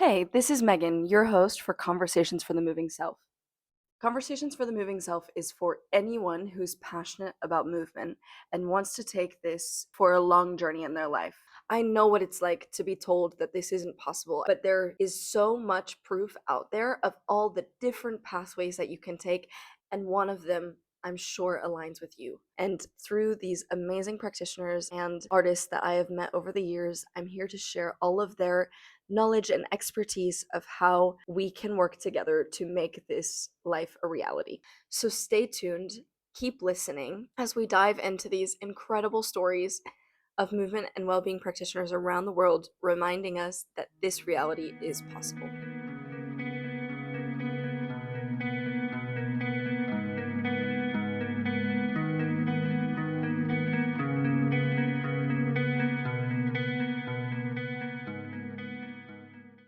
Hey, this is Megan, your host for Conversations for the Moving Self. Conversations for the Moving Self is for anyone who's passionate about movement and wants to take this for a long journey in their life. I know what it's like to be told that this isn't possible, but there is so much proof out there of all the different pathways that you can take, and one of them I'm sure aligns with you. And through these amazing practitioners and artists that I have met over the years, I'm here to share all of their knowledge and expertise of how we can work together to make this life a reality. So stay tuned, keep listening as we dive into these incredible stories of movement and well-being practitioners around the world, reminding us that this reality is possible.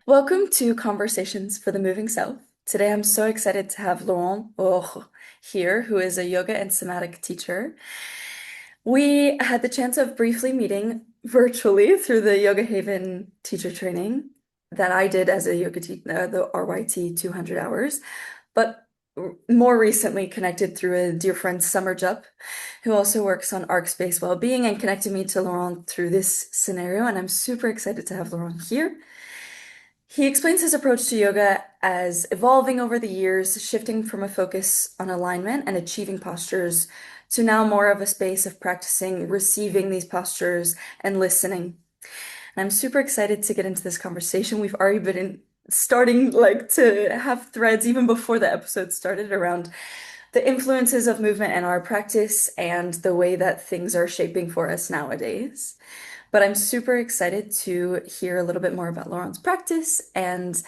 Welcome to Conversations for the Moving Self. Today I'm so excited to have Laurent Roure here, who is a yoga and somatic teacher. We had the chance of briefly meeting virtually through the Yoga Haven teacher training that I did as a yoga teacher, the RYT 200 hours, but more recently connected through a dear friend, Summer Jupp, who also works on arcs-based well-being and connected me to Laurent through this scenario. And I'm super excited to have Laurent here. He explains his approach to yoga as evolving over the years, shifting from a focus on alignment and achieving postures to now more of a space of practicing receiving these postures and listening. And I'm super excited to get into this conversation. We've already been starting to have threads even before the episode started around the influences of movement in our practice and the way that things are shaping for us nowadays. But I'm super excited to hear a little bit more about Laurent's practice and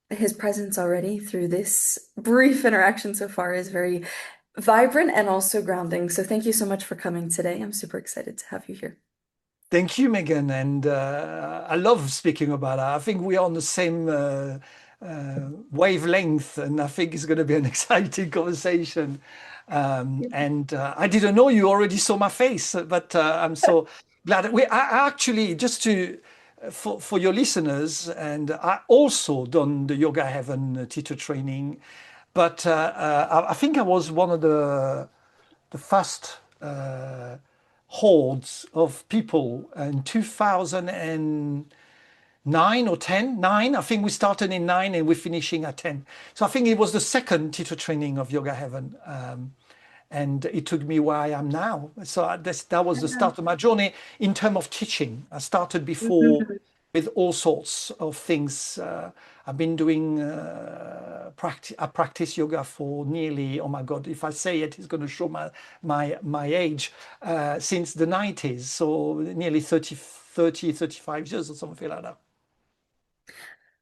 his presence already through this brief interaction so far is very vibrant and also grounding. So thank you so much for coming today. I'm super excited to have you here. Thank you, Megan. And I love speaking about it. I think we are on the same wavelength, and I think it's going to be an exciting conversation. And I didn't know you already saw my face, but I'm so glad. I actually, just to for your listeners, and I also done the Yoga Heaven teacher training, but I think I was one of the first hordes of people in 2009 or 10, 9. I think we started in 9 and we're finishing at 10. So I think it was the second teacher training of Yoga Heaven. And it took me where I am now. So that was the start of my journey in terms of teaching. I started before with all sorts of things. I've been doing I practice yoga for nearly, oh my God, if I say it, it's going to show my age, since the 90s. So nearly 35 years or something like that.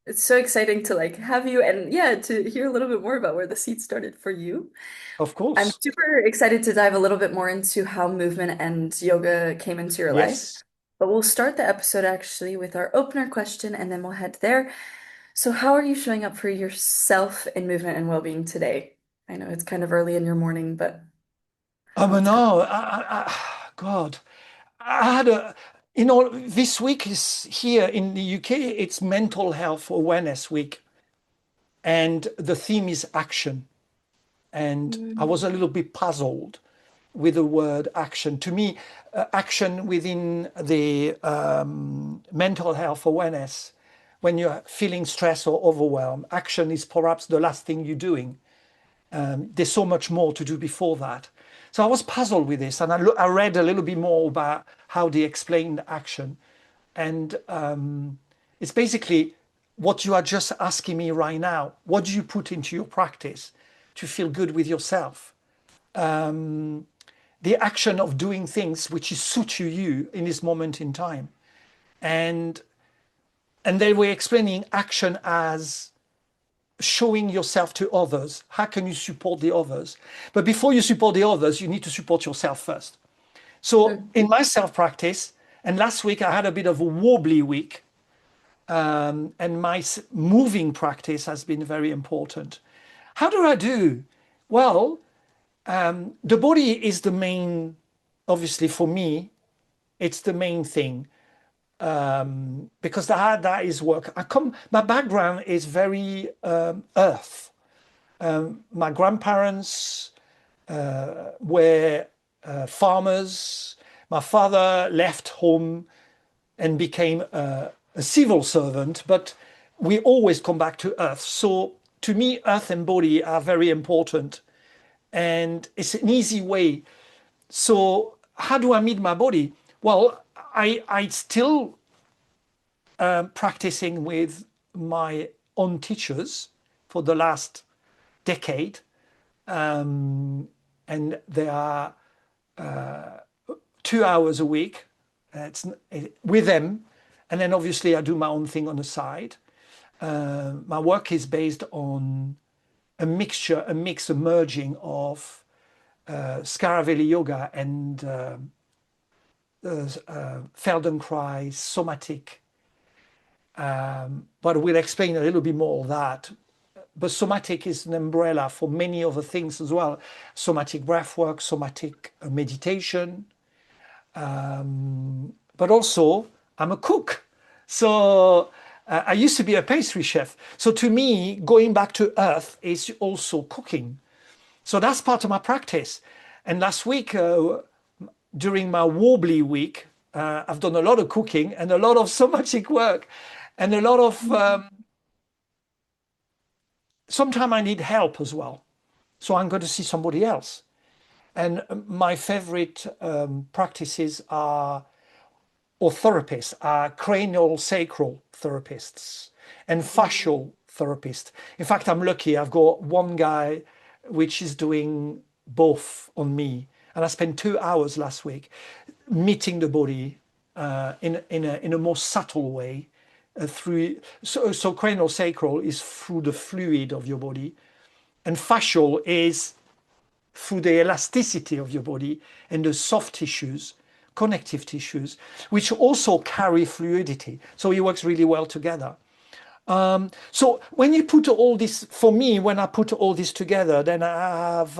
It's so exciting to have you and yeah, to hear a little bit more about where the seed started for you. Of I'm course. super excited to dive a little bit more into how movement and yoga came into your life. Yes. But we'll start the episode actually with our opener question and then we'll head there. So, how are you showing up for yourself in movement and well-being today? I know it's kind of early in your morning, but how But it's going. no, God, I had this week is here in the UK, it's Mental Health Awareness Week, and the theme is action. And I was a little bit puzzled with the word action. To me, action within the mental health awareness, when you're feeling stress or overwhelm, action is perhaps the last thing you're doing. There's so much more to do before that. So I was puzzled with this, and I read a little bit more about how they explained action. And it's basically what you are just asking me right now. What do you put into your practice to feel good with yourself? The action of doing things which is suit you in this moment in time. And they were explaining action as showing yourself to others. How can you support the others? But before you support the others, you need to support yourself first. So in my self practice, and last week I had a bit of a wobbly week, and my moving practice has been very important. How do I do? Well, the body is the main, obviously for me, it's the main thing. because that is work. My background is very earth. My grandparents were farmers. My father left home and became a civil servant, but we always come back to earth. So to me, earth and body are very important, and it's an easy way. So how do I meet my body? Well, I still practicing with my own teachers for the last decade, and they are 2 hours a week. It's with them, and then obviously I do my own thing on the side. My work is based on a merging of Scaravelli Yoga and Feldenkrais, Somatic. But we'll explain a little bit more of that. But somatic is an umbrella for many other things as well. Somatic breathwork, somatic meditation, but also I'm a cook. So I used to be a pastry chef. So to me, going back to earth is also cooking. So that's part of my practice. And last week, during my wobbly week, I've done a lot of cooking and a lot of somatic work and a lot of, sometimes I need help as well. So I'm going to see somebody else. And my favorite practices are, or therapists, are cranial-sacral therapists and fascial therapists. In fact, I'm lucky. I've got one guy which is doing both on me. And I spent 2 hours last week meeting the body in a more subtle way. So cranial sacral is through the fluid of your body, and fascial is through the elasticity of your body and the soft tissues, connective tissues, which also carry fluidity. So it works really well together. So when you put all this, for me, when I put all this together, then I have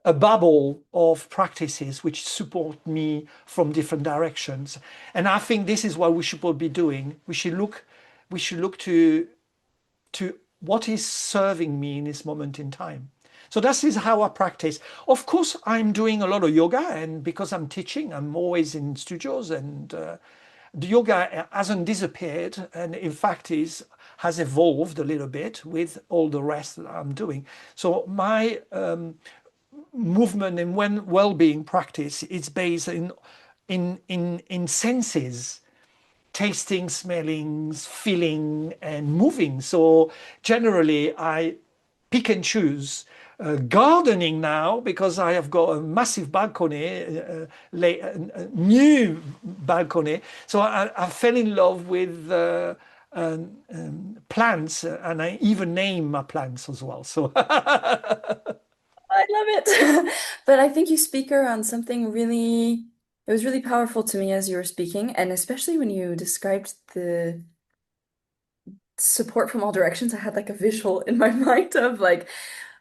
a bubble of practices which support me from different directions. And I think this is what we should all be doing. We should look to what is serving me in this moment in time. So that is how I practice. Of course, I'm doing a lot of yoga, and because I'm teaching, I'm always in studios, and the yoga hasn't disappeared, and in fact has evolved a little bit with all the rest that I'm doing. So my movement and well-being practice is based in senses, tasting, smelling, feeling, and moving. So generally, I pick and choose. Gardening now, because I have got a massive balcony, a new balcony. So I fell in love with plants, and I even name my plants as well. So I love it. But I think you speak around something really, it was really powerful to me as you were speaking, and especially when you described the support from all directions, I had like a visual in my mind of like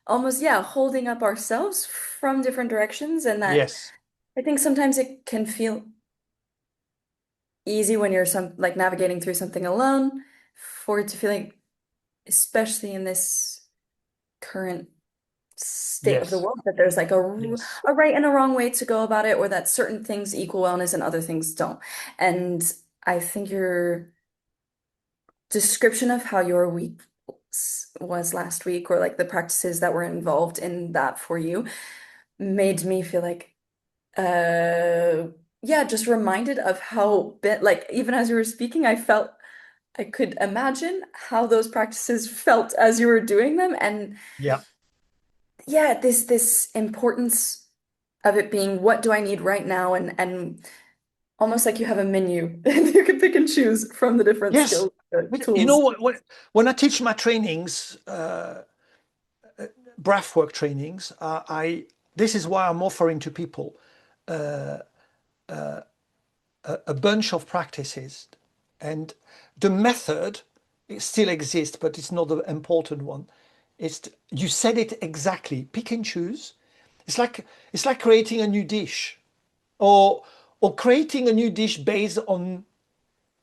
almost, yeah, holding up ourselves from different directions. And that yes, I think sometimes it can feel easy when you're like navigating through something alone, for it to feel like, especially in this current state of the yes, world, that there's like yes, a right and a wrong way to go about it, or that certain things equal wellness and other things don't. And I think your description of how your week was last week, or like the practices that were involved in that for you, made me feel like, uh, yeah, just reminded of how bit like even as you were speaking, I felt I could imagine how those practices felt as you were doing them. And yeah. yeah, this importance of it being what do I need right now, and almost like you have a menu and you can pick and choose from the different Yes. skills, You know tools. what? When I teach my trainings, breathwork trainings, I this is why I'm offering to people a bunch of practices, and the method it still exists, but it's not the important one. You said it exactly. Pick and choose. It's like creating a new dish, or or creating a new dish based on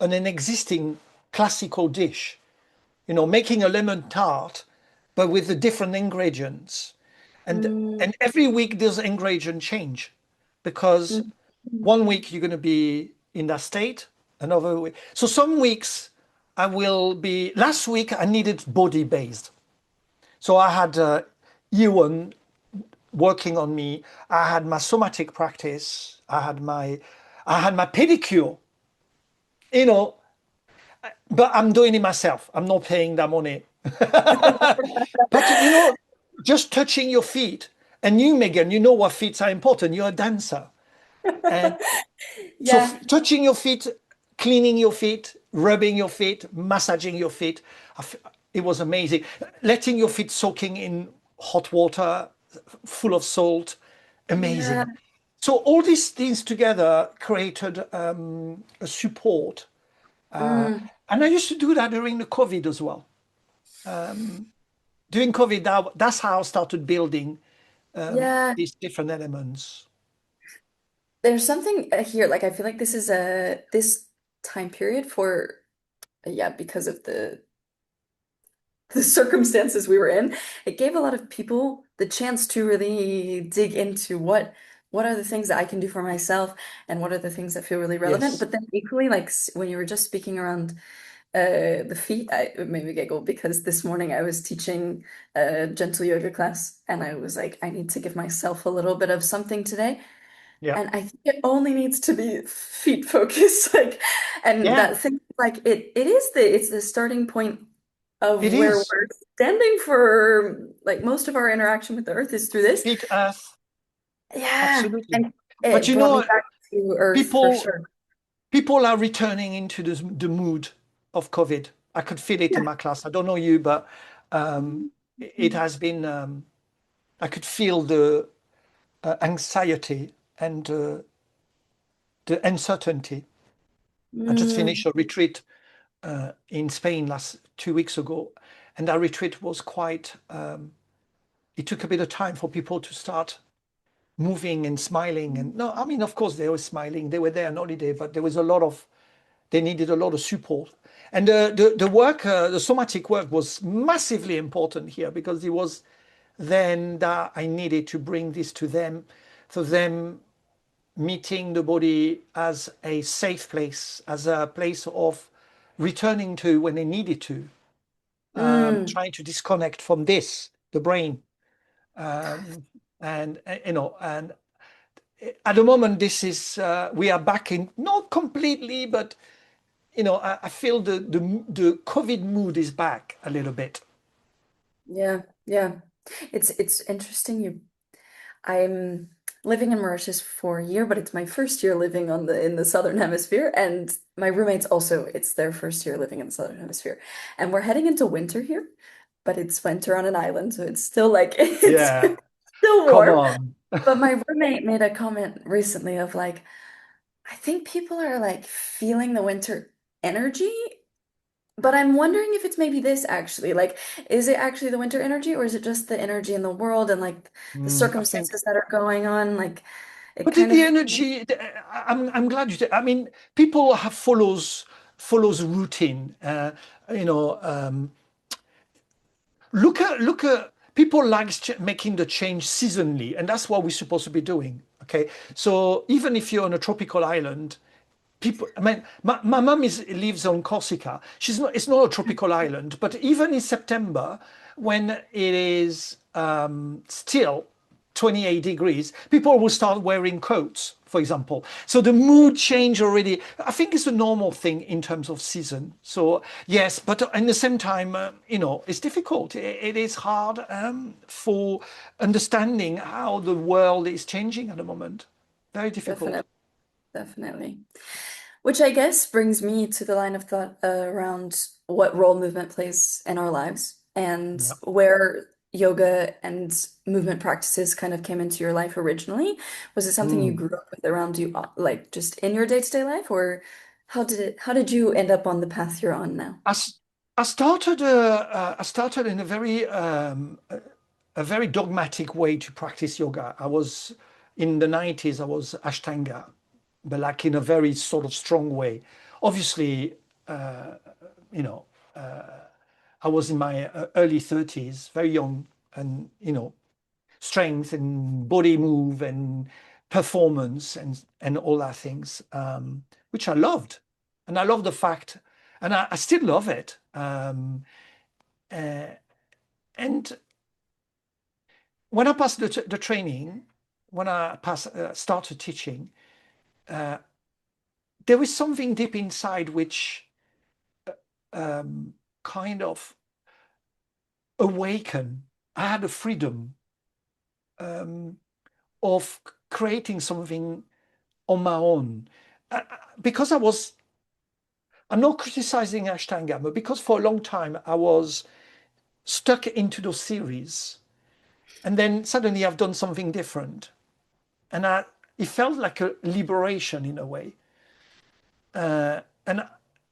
an existing classical dish. Making a lemon tart, but with the different ingredients. And Mm, and every week those ingredients change because mm, one week you're going to be in that state, another week. So some weeks I will be. Last week I needed body based, so I had Ewan working on me. I had my somatic practice. I had my pedicure. You know, but I'm doing it myself. I'm not paying that money. But just touching your feet. And you, Megan, you know what feet are important. You're a dancer. And so yeah, touching your feet, cleaning your feet, rubbing your feet, massaging your feet. It was amazing. Letting your feet soaking in hot water, full of salt. yeah. Amazing. So all these things together created a support. Mm, And I used to do that during the COVID as well. During COVID, that's how I started building yeah. these different elements. There's something here, like I feel like this is a this time period for yeah, because of the circumstances we were in, it gave a lot of people the chance to really dig into what are the things that I can do for myself and what are the things that feel really relevant. Yes. But then equally, like when you were just speaking around the feet, it made me giggle because this morning I was teaching a gentle yoga class and I was like, I need to give myself a little bit of something today. Yeah. And I think it only needs to be feet focused, like, and Yeah. that thing, like, it's the starting point of It where is. we're standing for, like, most of our interaction with the earth is through this. Feet, earth. Yeah, Absolutely. and But it brought me back to earth for people sure. people are returning into the mood of COVID. I could feel it in Yeah. my class. I don't know you, but it has been. I could feel the anxiety and the uncertainty. I just Mm, finished a retreat in Spain last 2 weeks ago, and that retreat was quite. It took a bit of time for people to start moving and smiling. And no, I mean, of course, they were smiling. They were there on holiday, but there was a lot of. They needed a lot of support, and the work, the somatic work, was massively important here because it was then that I needed to bring this to them, for them meeting the body as a safe place, as a place of returning to when they needed to, mm, trying to disconnect from this, the brain. Um, and at the moment, this is, we are back in, not completely, but, I feel the COVID mood is back a little bit. yeah, yeah. It's interesting. I'm living in Mauritius for a year, but it's my first year living on the in the Southern Hemisphere, and my roommates also, it's their first year living in the Southern Hemisphere. And we're heading into winter here, but it's winter on an island, so it's still like it's Yeah, still come warm. on. But my roommate made a comment recently of like, I think people are like feeling the winter energy, but I'm wondering if it's maybe this actually. Like, is it actually the winter energy, or is it just the energy in the world and like the I think. circumstances that are going on? Like, it But kind the of, energy, I'm glad you. I mean, people have follows routine. You know, look at people like making the change seasonally, and that's what we're supposed to be doing. Okay, so even if you're on a tropical island, people. I mean, my mum lives on Corsica. She's not. It's not a tropical island, but even in September, when it is still 28 degrees, people will start wearing coats, for example. So the mood change already. I think it's a normal thing in terms of season. So yes, but at the same time, it's difficult. It is hard for understanding how the world is changing at the moment. Very difficult. definitely, definitely. Which I guess brings me to the line of thought around what role movement plays in our lives and Yeah. where yoga and movement practices kind of came into your life originally. Was it something you Mm. grew up with around you, like just in your day-to-day life, or how did you end up on the path you're on now? I, s- I started in a very dogmatic way to practice yoga. I was in the 90s. I was Ashtanga, but like in a very sort of strong way. Obviously, uh, you know, I was in my early 30s, very young, and strength and body move and performance and all that things, which I loved, and I love the fact, and I still love it. Uh, and when I passed the training, when I started teaching, uh, there was something deep inside which um, kind of awakened. I had a freedom um, of creating something on my own. Because I'm not criticizing Ashtanga, but because for a long time I was stuck into those series. And then suddenly I've done something different. And it felt like a liberation in a way. And,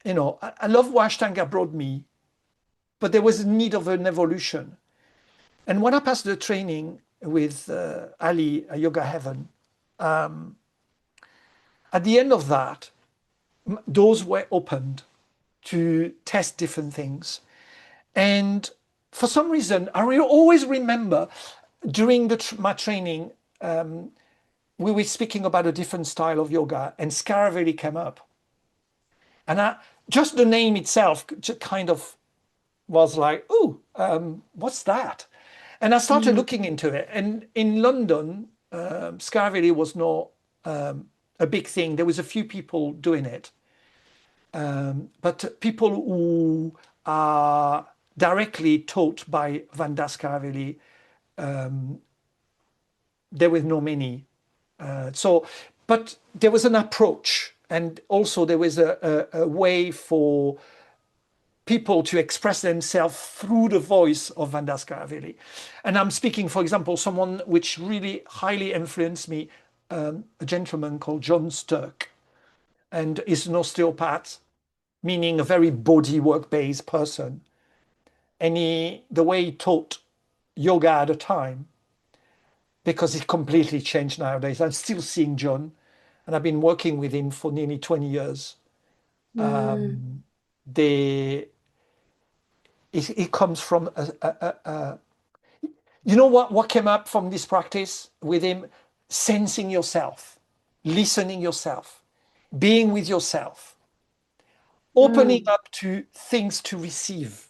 I love what Ashtanga brought me, but there was a need of an evolution. And when I passed the training with Ali, Yoga Heaven, at the end of that, doors were opened to test different things. And for some reason, I will always remember during my training, we were speaking about a different style of yoga, and Scaravelli came up. And just the name itself just kind of was like, oh, what's that? And I started Mm. looking into it. And in London, Scaravelli was not a big thing. There was a few people doing it. But people who are directly taught by Vanda Scaravelli, there were no many. But there was an approach, and also there was a way for people to express themselves through the voice of Vanda Scaravelli. And I'm speaking, for example, someone which really highly influenced me, a gentleman called John Stirk, and is an osteopath, meaning a very body work based person. And the way he taught yoga at the time, because it completely changed nowadays. I'm still seeing John, and I've been working with him for nearly 20 years. Mm. They, it comes from you know what came up from this practice with him? Sensing yourself, listening yourself, being with yourself, opening Mm. up to things to receive.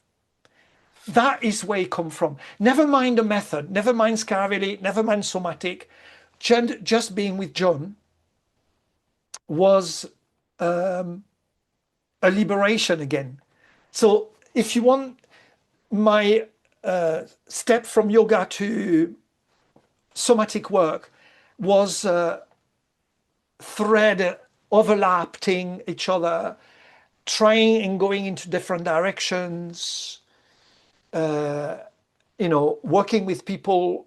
That is where it come from. Never mind the method, never mind Scaravelli, never mind Somatic. Just being with John was a liberation again. So if you want my step from yoga to somatic work was thread overlapping each other, trying and going into different directions, working with people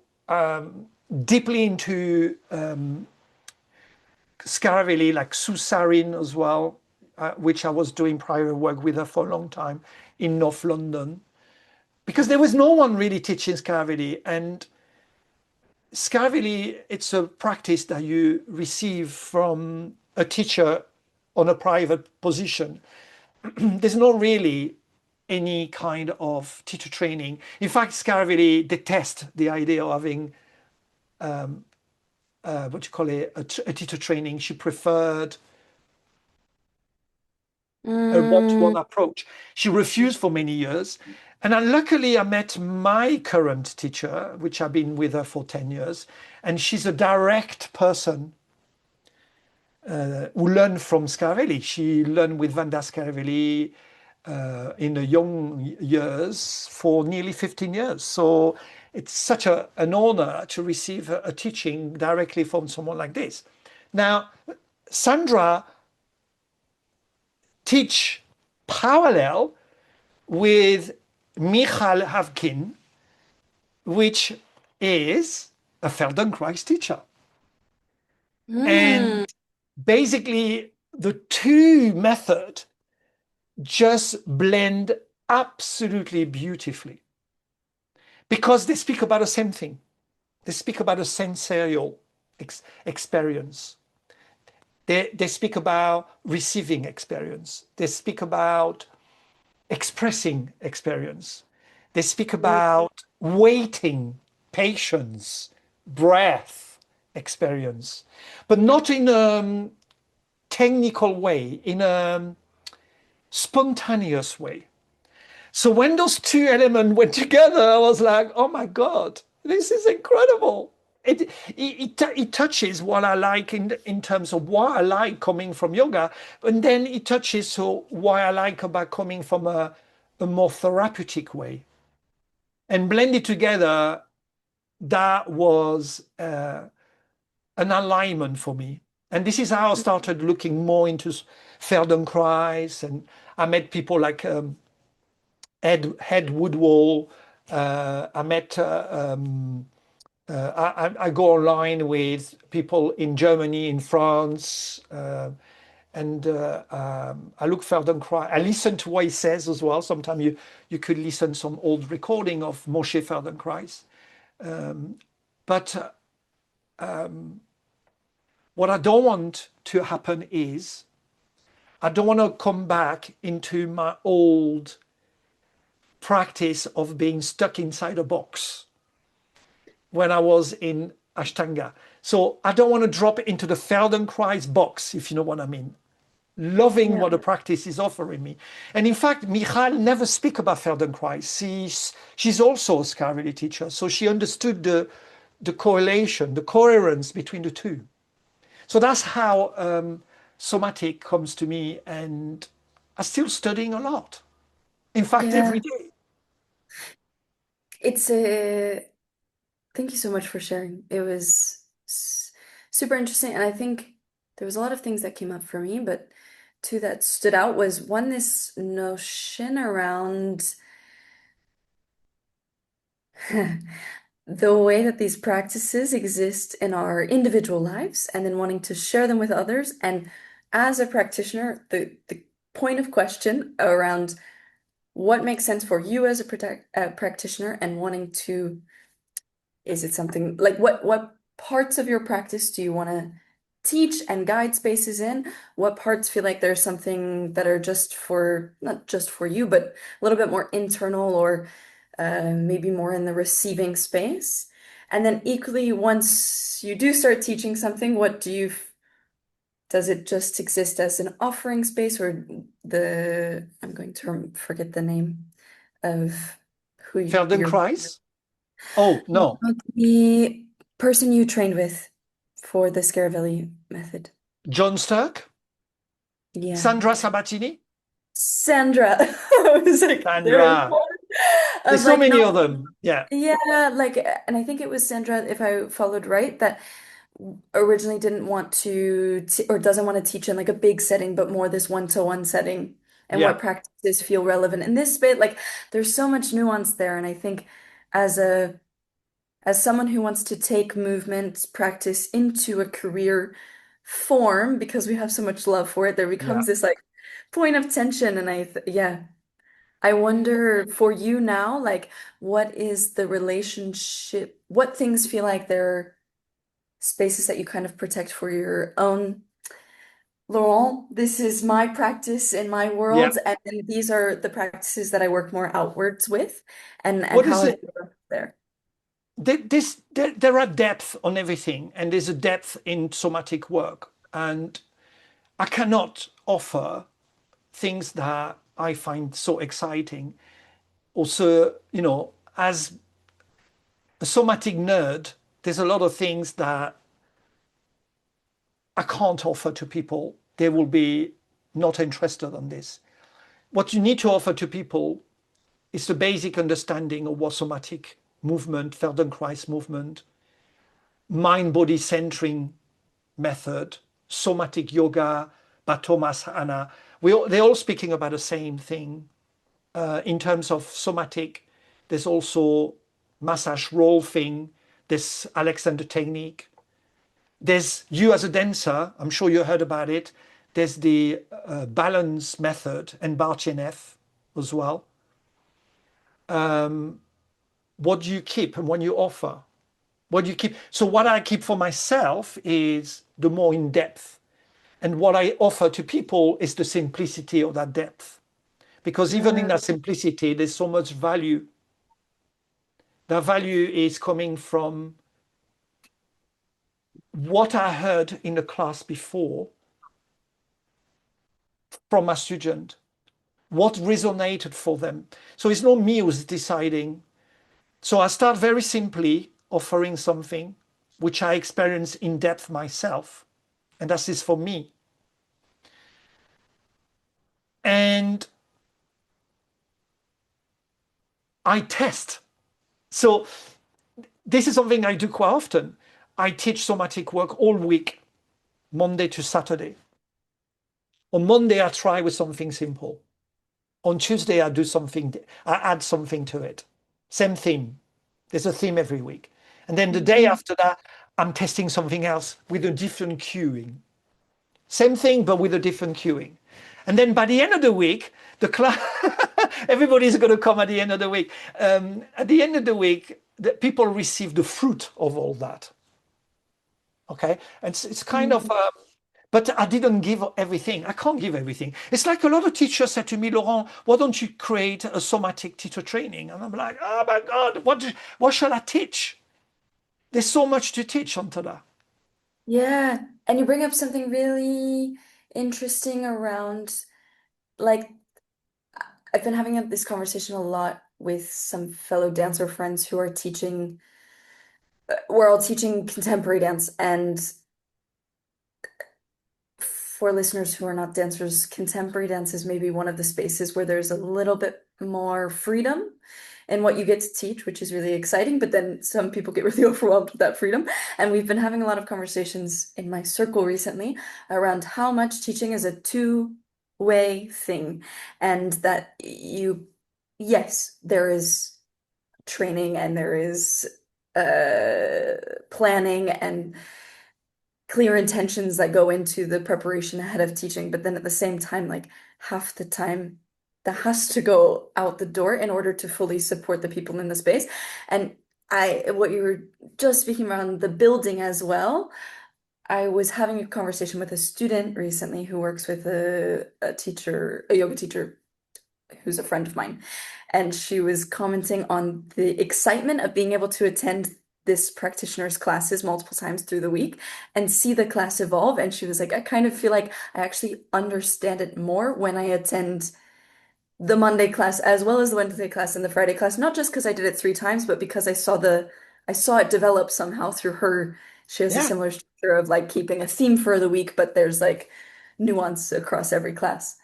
deeply into Scaravelli, like Sue Sarin as well, which I was doing prior work with her for a long time in North London, because there was no one really teaching Scaravelli. And Scaravelli, it's a practice that you receive from a teacher on a private position. There's not really any kind of teacher training. In fact, Scaravelli detests the idea of having what you call it, a teacher training. She preferred a one-to-one Mm. approach. She refused for many years. And luckily, I met my current teacher, which I've been with her for 10 years. And she's a direct person who learned from Scaravelli. She learned with Vanda Scaravelli in the young years for nearly 15 years. So it's such an honor to receive a teaching directly from someone like this. Now, Sandra teach parallel with Michal Havkin, which is a Feldenkrais teacher. Mm. And basically, the two methods just blend absolutely beautifully because they speak about the same thing. They speak about a sensorial experience. They speak about receiving experience. They speak about expressing experience. They speak Mm. about waiting, patience, breath experience, but not in a technical way, in a spontaneous way. So when those two elements went together, I was like, oh my God, this is incredible. It touches what I like in terms of why I like coming from yoga, and then it touches so why I like about coming from a more therapeutic way. And blended together, that was an alignment for me. And this is how I started looking more into Feldenkrais, and I met people like Ed Woodwall. I met. I go online with people in Germany, in France, and I look Feldenkrais. I listen to what he says as well. Sometimes you could listen some old recording of Moshe Feldenkrais. But what I don't want to happen is I don't want to come back into my old practice of being stuck inside a box when I was in Ashtanga. So I don't want to drop into the Feldenkrais box, if you know what I mean. Loving Yeah. what the practice is offering me. And in fact, Michal never speak about Feldenkrais. She's also a Scaravelli teacher. So she understood the correlation, the coherence between the two. So that's how Somatic comes to me. And I'm still studying a lot. In fact, Yeah. every day. It's a Thank you so much for sharing. It was super interesting. And I think there was a lot of things that came up for me, but two that stood out was one, this notion around the way that these practices exist in our individual lives and then wanting to share them with others. And as a practitioner, the point of question around what makes sense for you as a practitioner and wanting to is it something like what parts of your practice do you want to teach and guide spaces in? What parts feel like there's something that are just for not just for you, but a little bit more internal or maybe more in the receiving space? And then equally, once you do start teaching something, does it just exist as an offering space or I'm going to forget the name of you're Feldenkrais? Oh, no. the person you trained with for the Scaravelli method. John Stirk? Yeah. Sandra Sabatini? Sandra. I was like, there's Sandra. more. I There's was so like, many no, of them. Yeah. yeah, like, and I think it was Sandra, if I followed right, that originally didn't want to, or doesn't want to teach in like a big setting, but more this one-to-one setting and Yeah. what practices feel relevant in this bit. Like, there's so much nuance there. And I think as a as someone who wants to take movement practice into a career form because we have so much love for it, there Yeah. becomes this like point of tension. And yeah, I wonder for you now, like, what is the relationship? What things feel like they're spaces that you kind of protect for your own? Laurent, this is my practice in my Yeah. world, and then these are the practices that I work more outwards with, and What how is have it? you worked there? There are depth on everything, and there's a depth in somatic work. And I cannot offer things that I find so exciting. Also, as a somatic nerd, there's a lot of things that I can't offer to people. They will be not interested in this. What you need to offer to people is the basic understanding of what somatic movement, Feldenkrais movement, mind body centering method, somatic yoga by Thomas Hanna. They're all speaking about the same thing. In terms of somatic, there's also massage roll thing, there's Alexander technique, there's you as a dancer, I'm sure you heard about it. There's the balance method and Bartchenev as well. What do you keep and what you offer? What do you keep? So what I keep for myself is the more in depth. And what I offer to people is the simplicity of that depth. Because even in Yeah. that simplicity, there's so much value. That value is coming from what I heard in the class before from my student, what resonated for them. So it's not me who's deciding. So I start very simply offering something which I experience in depth myself. And that is for me. And I test. So this is something I do quite often. I teach somatic work all week, Monday to Saturday. On Monday, I try with something simple. On Tuesday, I do something, I add something to it. Same theme. There's a theme every week. And then the day Mhm. after that, I'm testing something else with a different cueing. Same thing, but with a different cueing. And then by the end of the week, the class, everybody's going to come at the end of the week. At the end of the week, the people receive the fruit of all that. Okay. And it's kind of, Mhm. but I didn't give everything. I can't give everything. It's like a lot of teachers said to me, Laurent, why don't you create a somatic teacher training? And I'm like, oh my God, what shall I teach? There's so much to teach onto that. Yeah. And you bring up something really interesting around, like, I've been having this conversation a lot with some fellow dancer friends who are teaching, we're all teaching contemporary dance. And for listeners who are not dancers, contemporary dance is maybe one of the spaces where there's a little bit more freedom in what you get to teach, which is really exciting. But then some people get really overwhelmed with that freedom. And we've been having a lot of conversations in my circle recently around how much teaching is a two-way thing. And that yes, there is training and there is planning and clear intentions that go into the preparation ahead of teaching, but then at the same time, like half the time that has to go out the door in order to fully support the people in the space. And what you were just speaking around the building as well, I was having a conversation with a student recently who works with a teacher, a yoga teacher who's a friend of mine. And she was commenting on the excitement of being able to attend this practitioner's classes multiple times through the week and see the class evolve. And she was like, I kind of feel like I actually understand it more when I attend the Monday class as well as the Wednesday class and the Friday class, not just because I did it 3 times, but because I saw it develop somehow through her. She has a Yeah. similar structure of like keeping a theme for the week, but there's like nuance across every class.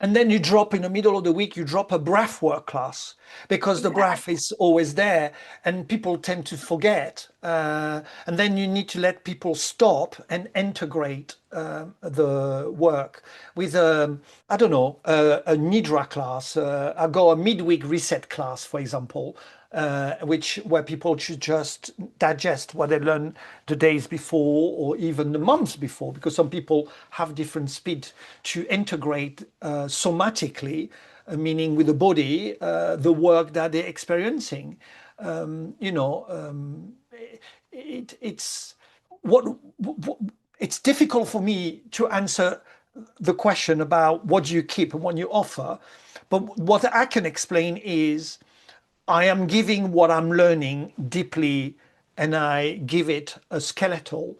And then you drop in the middle of the week, you drop a breath work class because the Yeah. breath is always there and people tend to forget. And then you need to let people stop and integrate the work with, I don't know, a Nidra class. I go a midweek reset class, for example, which where people should just digest what they learned the days before or even the months before, because some people have different speed to integrate somatically, meaning with the body, the work that they're experiencing. You know, it's what it's difficult for me to answer the question about what do you keep and what you offer. But what I can explain is I am giving what I'm learning deeply and I give it a skeletal.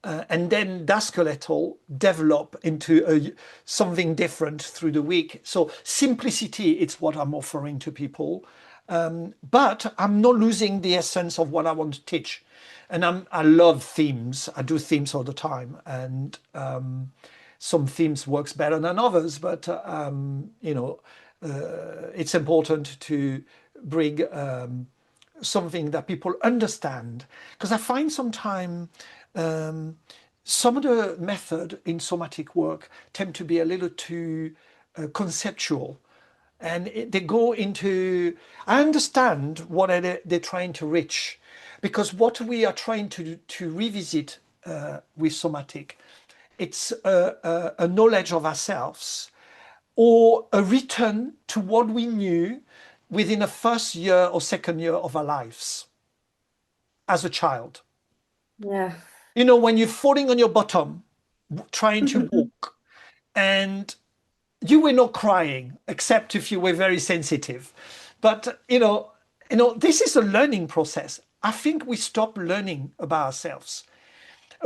And then that skeletal develop into something different through the week. So simplicity, it's what I'm offering to people. But I'm not losing the essence of what I want to teach. And I love themes. I do themes all the time. And some themes works better than others, but it's important to bring something that people understand. Because I find sometimes um, some of the method in somatic work tend to be a little too conceptual. And they go into, I understand what they're trying to reach, because what we are trying to revisit with somatic, it's a knowledge of ourselves or a return to what we knew within the first year or second year of our lives as a child. Yeah. You know, when you're falling on your bottom, trying to walk. and you were not crying, except if you were very sensitive. But this is a learning process. I think we stop learning about ourselves.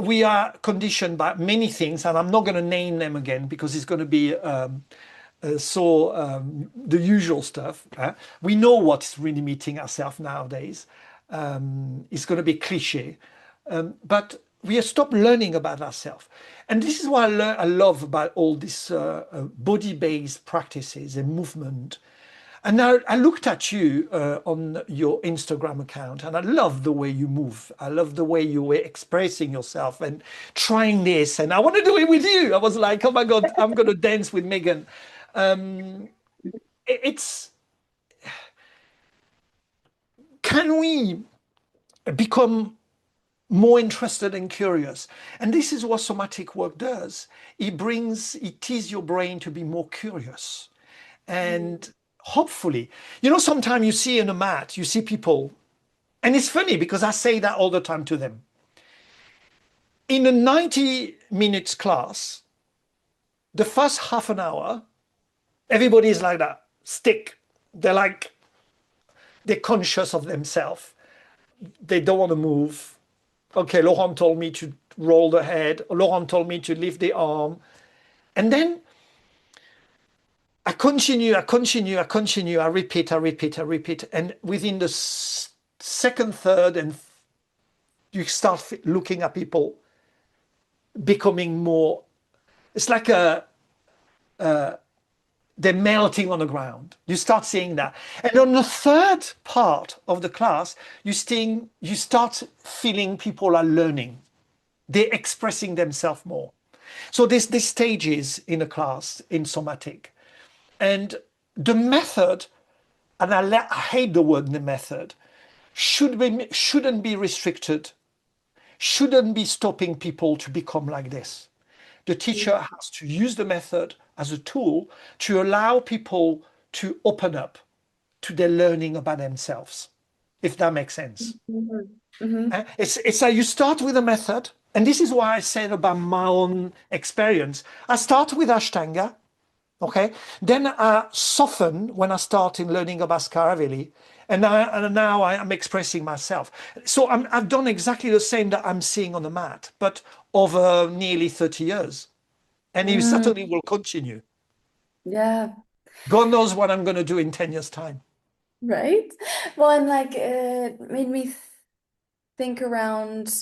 We are conditioned by many things, and I'm not going to name them again because it's going to be the usual stuff. We know what's really meeting ourselves nowadays. It's going to be cliche, but we have stopped learning about ourselves. And this is what I love about all these body-based practices and movement. And now I looked at you on your Instagram account, and I love the way you move. I love the way you were expressing yourself and trying this. And I want to do it with you. I was like, oh my God, I'm going to dance with Megan. Um, it's Can we become more interested and curious? And this is what somatic work does. It teases your brain to be more curious. And hopefully, sometimes you see in a mat, you see people, and it's funny because I say that all the time to them. In a 90 minutes class, the first half an hour, everybody is like that, stick. They're conscious of themselves. They don't want to move. Okay, Laurent told me to roll the head. Laurent told me to lift the arm. And then I continue, I repeat. And within the second, third, and you start looking at people becoming more, it's like they're melting on the ground. You start seeing that. And on the third part of the class, you start feeling people are learning. They're expressing themselves more. So there's these stages in a class in somatic. And the method, and I hate the word the method, shouldn't be restricted, shouldn't be stopping people to become like this. The teacher has to use the method as a tool to allow people to open up to their learning about themselves, if that makes sense. It's like you start with a method, and this is why I said about my own experience. I start with Ashtanga, okay? Then I soften when I start in learning about Scaravelli, and now I am expressing myself. So I've done exactly the same that I'm seeing on the mat, but over nearly 30 years. And it Mm, certainly will continue. yeah, God knows what I'm going to do in 10 years' time. right. Well, and like it made me think around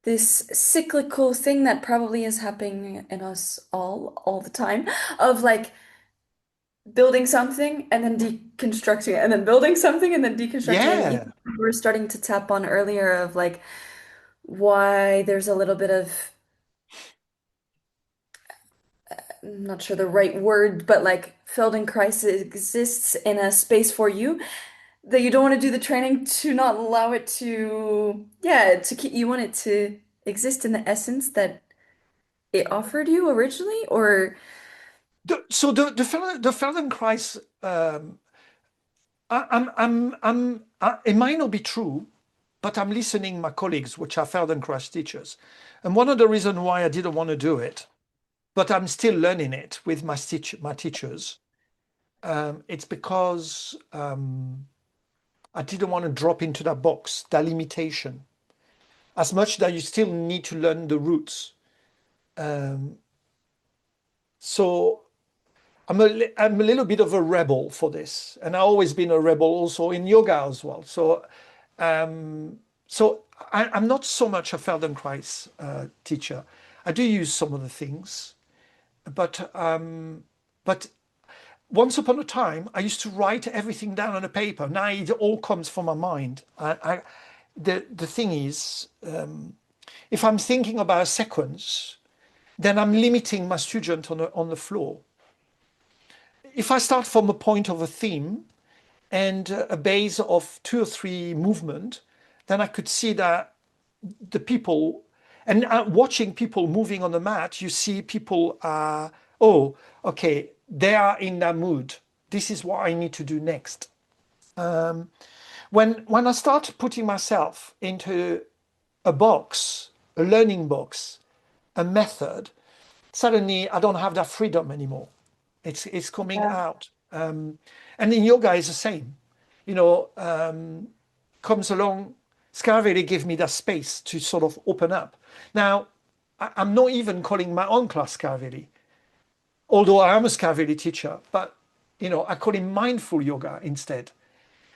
this cyclical thing that probably is happening in us all the time of like building something and then deconstructing it and then building something and then deconstructing it. And even Yeah. we were starting to tap on earlier of like why there's a little bit of I'm not sure the right word, but like Feldenkrais exists in a space for you that you don't want to do the training to not allow it to, yeah, to keep, you want it to exist in the essence that it offered you originally, or The Feldenkrais, it might not be true, but I'm listening my colleagues, which are Feldenkrais teachers. And one of the reasons why I didn't want to do it, but I'm still learning it with my teachers, it's because I didn't want to drop into that box, that limitation. As much that you still need to learn the roots. Um, so I'm a little bit of a rebel for this, and I've always been a rebel also in yoga as well. Um, I'm not so much a Feldenkrais teacher. I do use some of the things, but once upon a time, I used to write everything down on a paper. Now it all comes from my mind. The thing is, if I'm thinking about a sequence, then I'm limiting my student on the floor. If I start from a point of a theme and a base of two or three movement, then I could see that the people and watching people moving on the mat, you see people are, oh, okay, they are in that mood. This is what I need to do next. When I start putting myself into a box, a learning box, a method, suddenly I don't have that freedom anymore. It's coming Yeah. out. And in yoga is the same. You know, comes along, Scaravelli gave me that space to sort of open up. Now, I'm not even calling my own class Scaravelli, although I am a Scaravelli teacher, but I call it mindful yoga instead.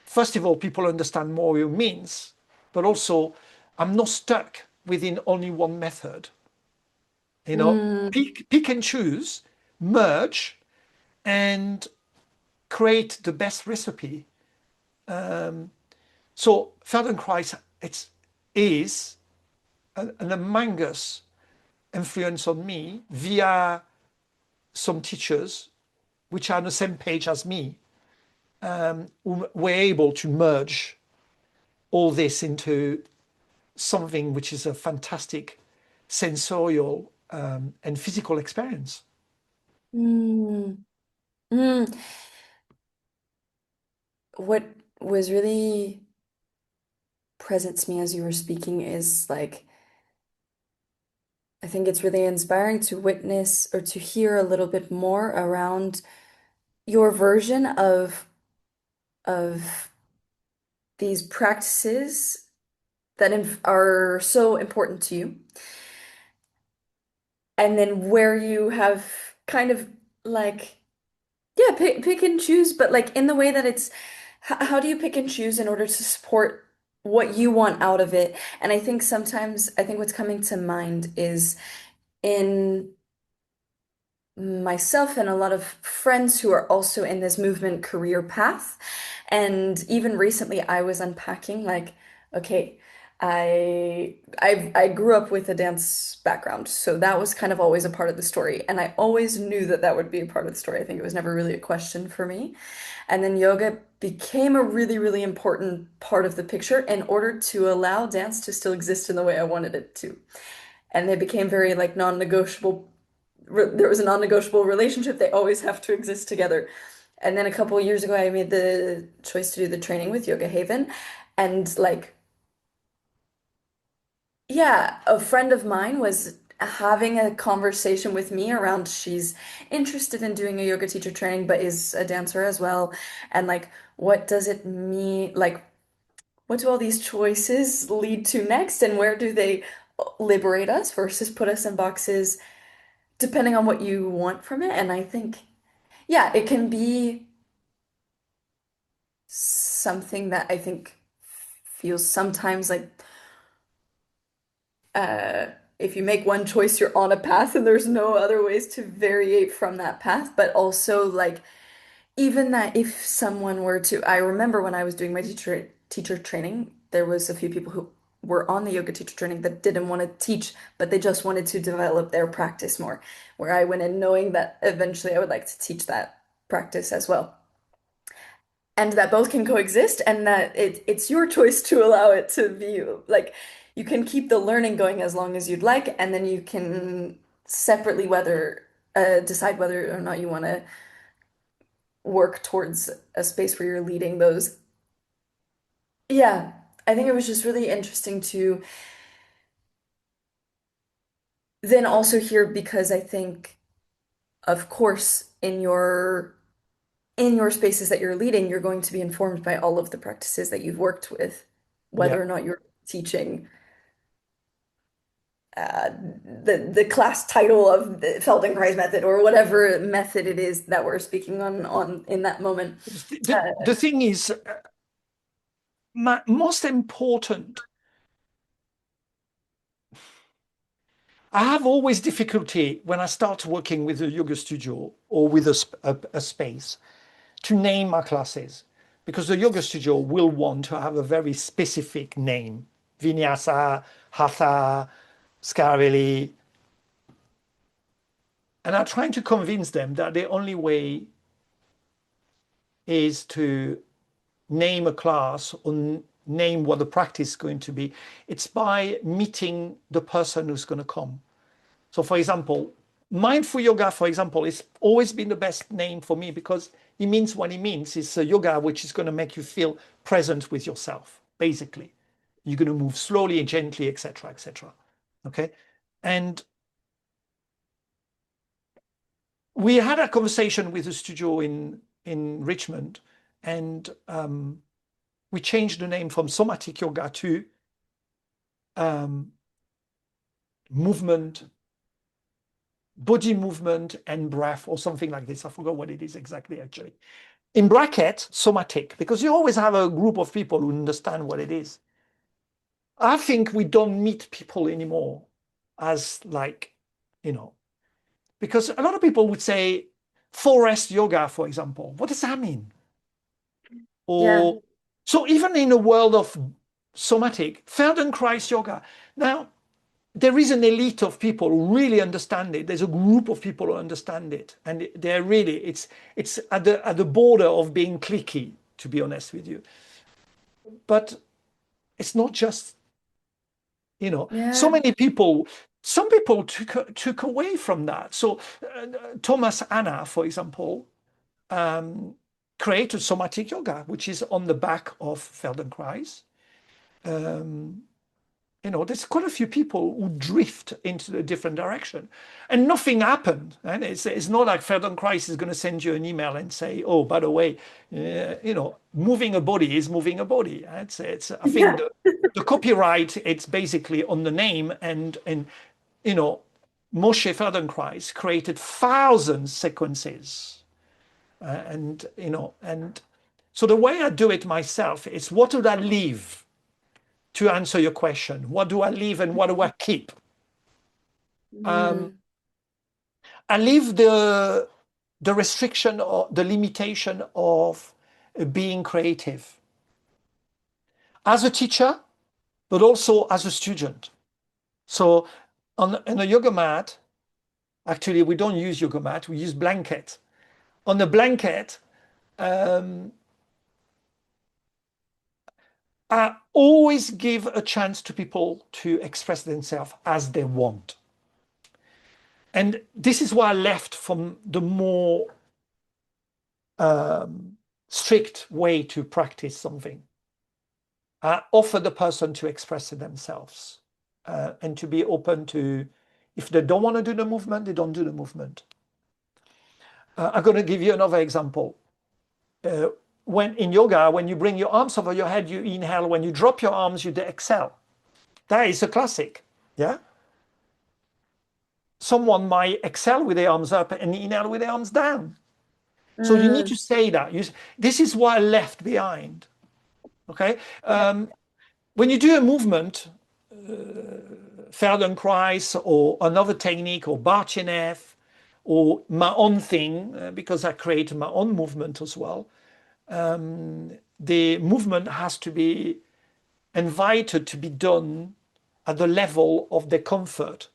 First of all, people understand more what it means, but also I'm not stuck within only one method. Mm, Pick and choose, merge, and create the best recipe. So Feldenkrais is an humongous influence on me via some teachers which are on the same page as me, who were able to merge all this into something which is a fantastic sensorial and physical experience. mm, mm. What was really present to me as you were speaking is like, I think it's really inspiring to witness or to hear a little bit more around your version of these practices that are so important to you, and then where you have kind of like, yeah, pick and choose, but like in the way that it's how do you pick and choose in order to support what you want out of it? And I think sometimes I think what's coming to mind is in myself and a lot of friends who are also in this movement career path. And even recently I was unpacking like, okay, I grew up with a dance background, so that was kind of always a part of the story. And I always knew that that would be a part of the story. I think it was never really a question for me. And then yoga became a really, really important part of the picture in order to allow dance to still exist in the way I wanted it to. And they became very like non-negotiable. There was a non-negotiable relationship. They always have to exist together. And then a couple of years ago, I made the choice to do the training with Yoga Haven. And like, yeah, a friend of mine was having a conversation with me around she's interested in doing a yoga teacher training, but is a dancer as well. And like, what does it mean? Like, what do all these choices lead to next? And where do they liberate us versus put us in boxes, depending on what you want from it? And I think, yeah, it can be something that I think feels sometimes like uh if you make one choice, you're on a path and there's no other ways to variate from that path. But also like even that if someone were to, I remember when I was doing my teacher training, there was a few people who were on the yoga teacher training that didn't want to teach, but they just wanted to develop their practice more, where I went in knowing that eventually I would like to teach that practice as well. And that both can coexist, and that it's your choice to allow it to be like you can keep the learning going as long as you'd like, and then you can separately whether decide whether or not you want to work towards a space where you're leading those. Yeah, I think it was just really interesting to then also hear, because I think, of course, in your spaces that you're leading, you're going to be informed by all of the practices that you've worked with, Yeah. whether or not you're teaching the class title of the Feldenkrais method or whatever method it is that we're speaking on in that moment. The thing is, my most important, I have always difficulty when I start working with a yoga studio or with a space to name my classes, because the yoga studio will want to have a very specific name: Vinyasa, Hatha, Scaravelli. And I'm trying to convince them that the only way is to name a class or name what the practice is going to be. It's by meeting the person who's going to come. So, for example, mindful yoga, for example, has always been the best name for me because it means what it means. It's a yoga which is going to make you feel present with yourself, basically. You're going to move slowly and gently, etc., etc. Okay. And we had a conversation with a studio in Richmond, and we changed the name from somatic yoga to um, movement, body movement and breath, or something like this. I forgot what it is exactly, actually. In bracket, somatic, because you always have a group of people who understand what it is. I think we don't meet people anymore as like, you know, because a lot of people would say forest yoga, for example. What does that mean? Yeah. Or so even in the world of somatic, Feldenkrais yoga. Now, there is an elite of people who really understand it. There's a group of people who understand it. And they're really, it's at the border of being cliquey, to be honest with you. But it's not just, so Yeah. many people, some people took away from that. So Thomas Anna, for example, um, created somatic yoga, which is on the back of Feldenkrais. Um, there's quite a few people who drift into a different direction, and nothing happened. And it's not like Feldenkrais is going to send you an email and say, "Oh, by the way, moving a body is moving a body." It's I think Yeah. the copyright, it's basically on the name, and you know Moshe Feldenkrais created thousands sequences, and so the way I do it myself is, what would I leave? To answer your question, what do I leave and what do I keep? Um, Mm. I leave the restriction or the limitation of being creative as a teacher, but also as a student. So on a yoga mat, actually we don't use yoga mat, we use blanket. On the blanket, um, I always give a chance to people to express themselves as they want. And this is why I left from the more um, strict way to practice something. Offer the person to express themselves, and to be open to, if they don't want to do the movement, they don't do the movement. I'm going to give you another example. Uh, when in yoga, when you bring your arms over your head, you inhale. When you drop your arms, you exhale. That is a classic. Yeah. Someone might exhale with their arms up and inhale with their arms down. So you need Mm. to say that. This is what I left behind. Okay. Yeah. When you do a movement, Feldenkrais or another technique or Barchinev or my own thing, because I create my own movement as well, the movement has to be invited to be done at the level of their comfort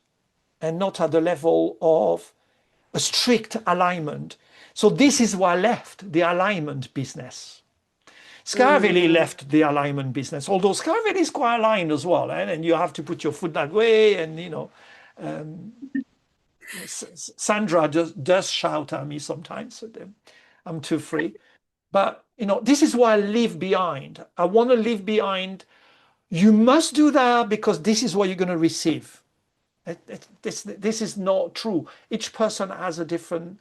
and not at the level of a strict alignment. So this is why I left the alignment business. Scaravelli Mm. left the alignment business, although Scaravelli is quite aligned as well, and you have to put your foot that way, and Sandra does shout at me sometimes. So I'm too free, but this is what I leave behind. I want to leave behind. You must do that because this is what you're going to receive. This is not true. Each person has a different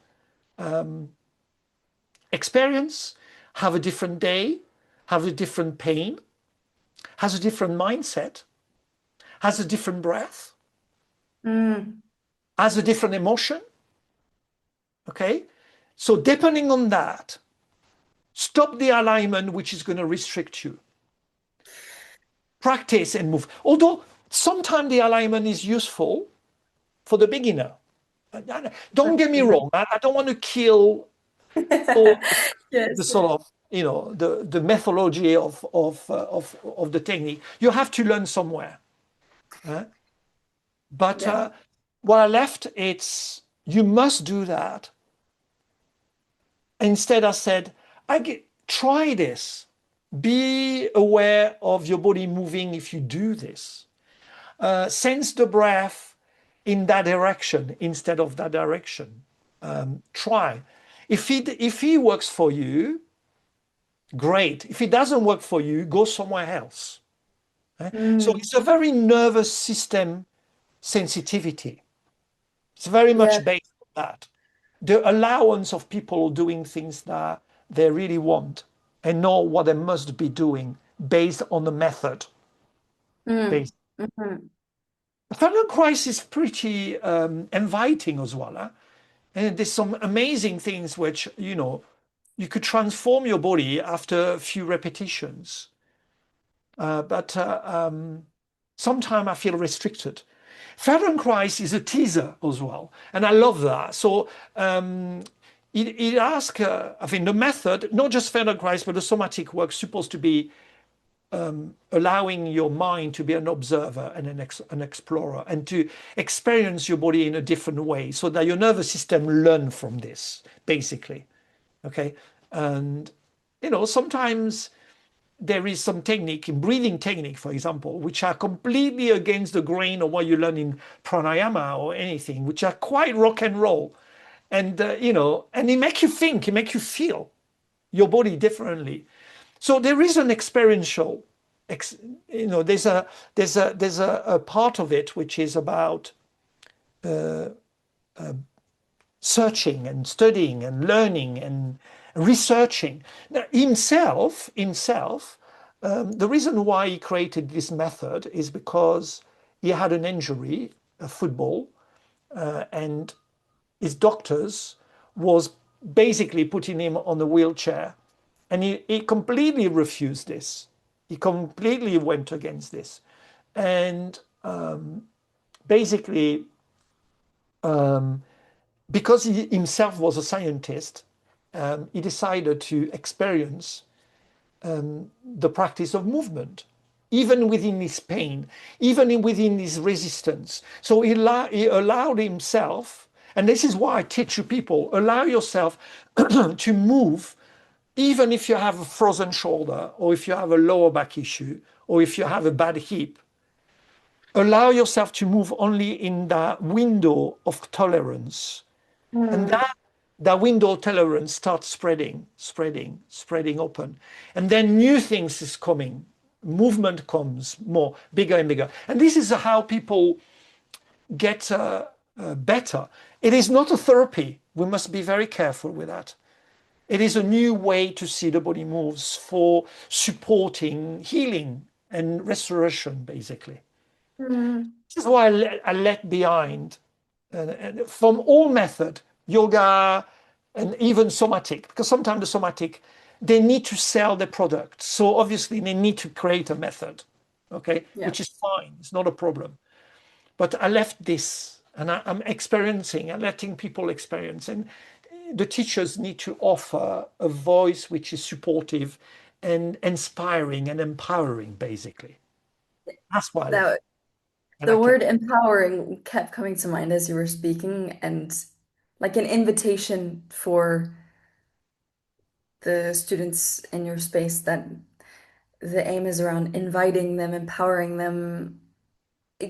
experience, have a different day, have a different pain, has a different mindset, has a different breath, Mm. has a different emotion. Okay. So depending on that, stop the alignment, which is going to restrict you. Practice and move. Although sometimes the alignment is useful for the beginner. Don't get me Mm. wrong. I don't want to kill all the Yes. sort of, the methodology of the technique. You have to learn somewhere. But Yeah. what I left, it's you must do that. Instead, I said, try this. Be aware of your body moving if you do this. Sense the breath in that direction instead of that direction. Try. If he works for you, great. If it doesn't work for you, go somewhere else. So Mm. it's a very nervous system sensitivity. It's very Yeah. much based on that. the allowance of people doing things that they really want and know what they must be doing based on the method. Mm. Based. Mhm. Feldenkrais is pretty inviting as well. Huh? And there's some amazing things which, you could transform your body after a few repetitions. But sometimes I feel restricted. Feldenkrais is a teaser as well, and I love that. So it asks, I think, the method, not just Feldenkrais, but the somatic work, supposed to be allowing your mind to be an observer and an explorer, and to experience your body in a different way, so that your nervous system learn from this, basically. Okay, and sometimes there is some technique in breathing technique, for example, which are completely against the grain of what you learn in pranayama or anything, which are quite rock and roll. And, and it make you think, it make you feel your body differently. So there is an experiential, there's a part of it which is about searching and studying and learning and researching. Now, himself, the reason why he created this method is because he had an injury, a football, and his doctors was basically putting him on a wheelchair, and he completely refused this. He completely went against this, and basically because he himself was a scientist, he decided to experience the practice of movement, even within his pain, even within his resistance. So he allowed himself, and this is why I teach you people, allow yourself to move, even if you have a frozen shoulder, or if you have a lower back issue, or if you have a bad hip. Allow yourself to move only in the window of tolerance. And Mm. that window of tolerance starts spreading open. And then new things is coming. Movement comes more, bigger and bigger. And this is how people get better. It is not a therapy. We must be very careful with that. It is a new way to see the body moves for supporting healing and restoration, basically. Mm. This is why I let behind from all method, yoga and even somatic, because sometimes the somatic, they need to sell the product. So obviously they need to create a method, okay, Yeah. which is fine. It's not a problem. But I left this and I'm experiencing and letting people experience. And the teachers need to offer a voice which is supportive and inspiring and empowering, basically. That's why I left. That And I the kept. word empowering kept coming to mind as you were speaking, and like an invitation for the students in your space, that the aim is around inviting them, empowering them,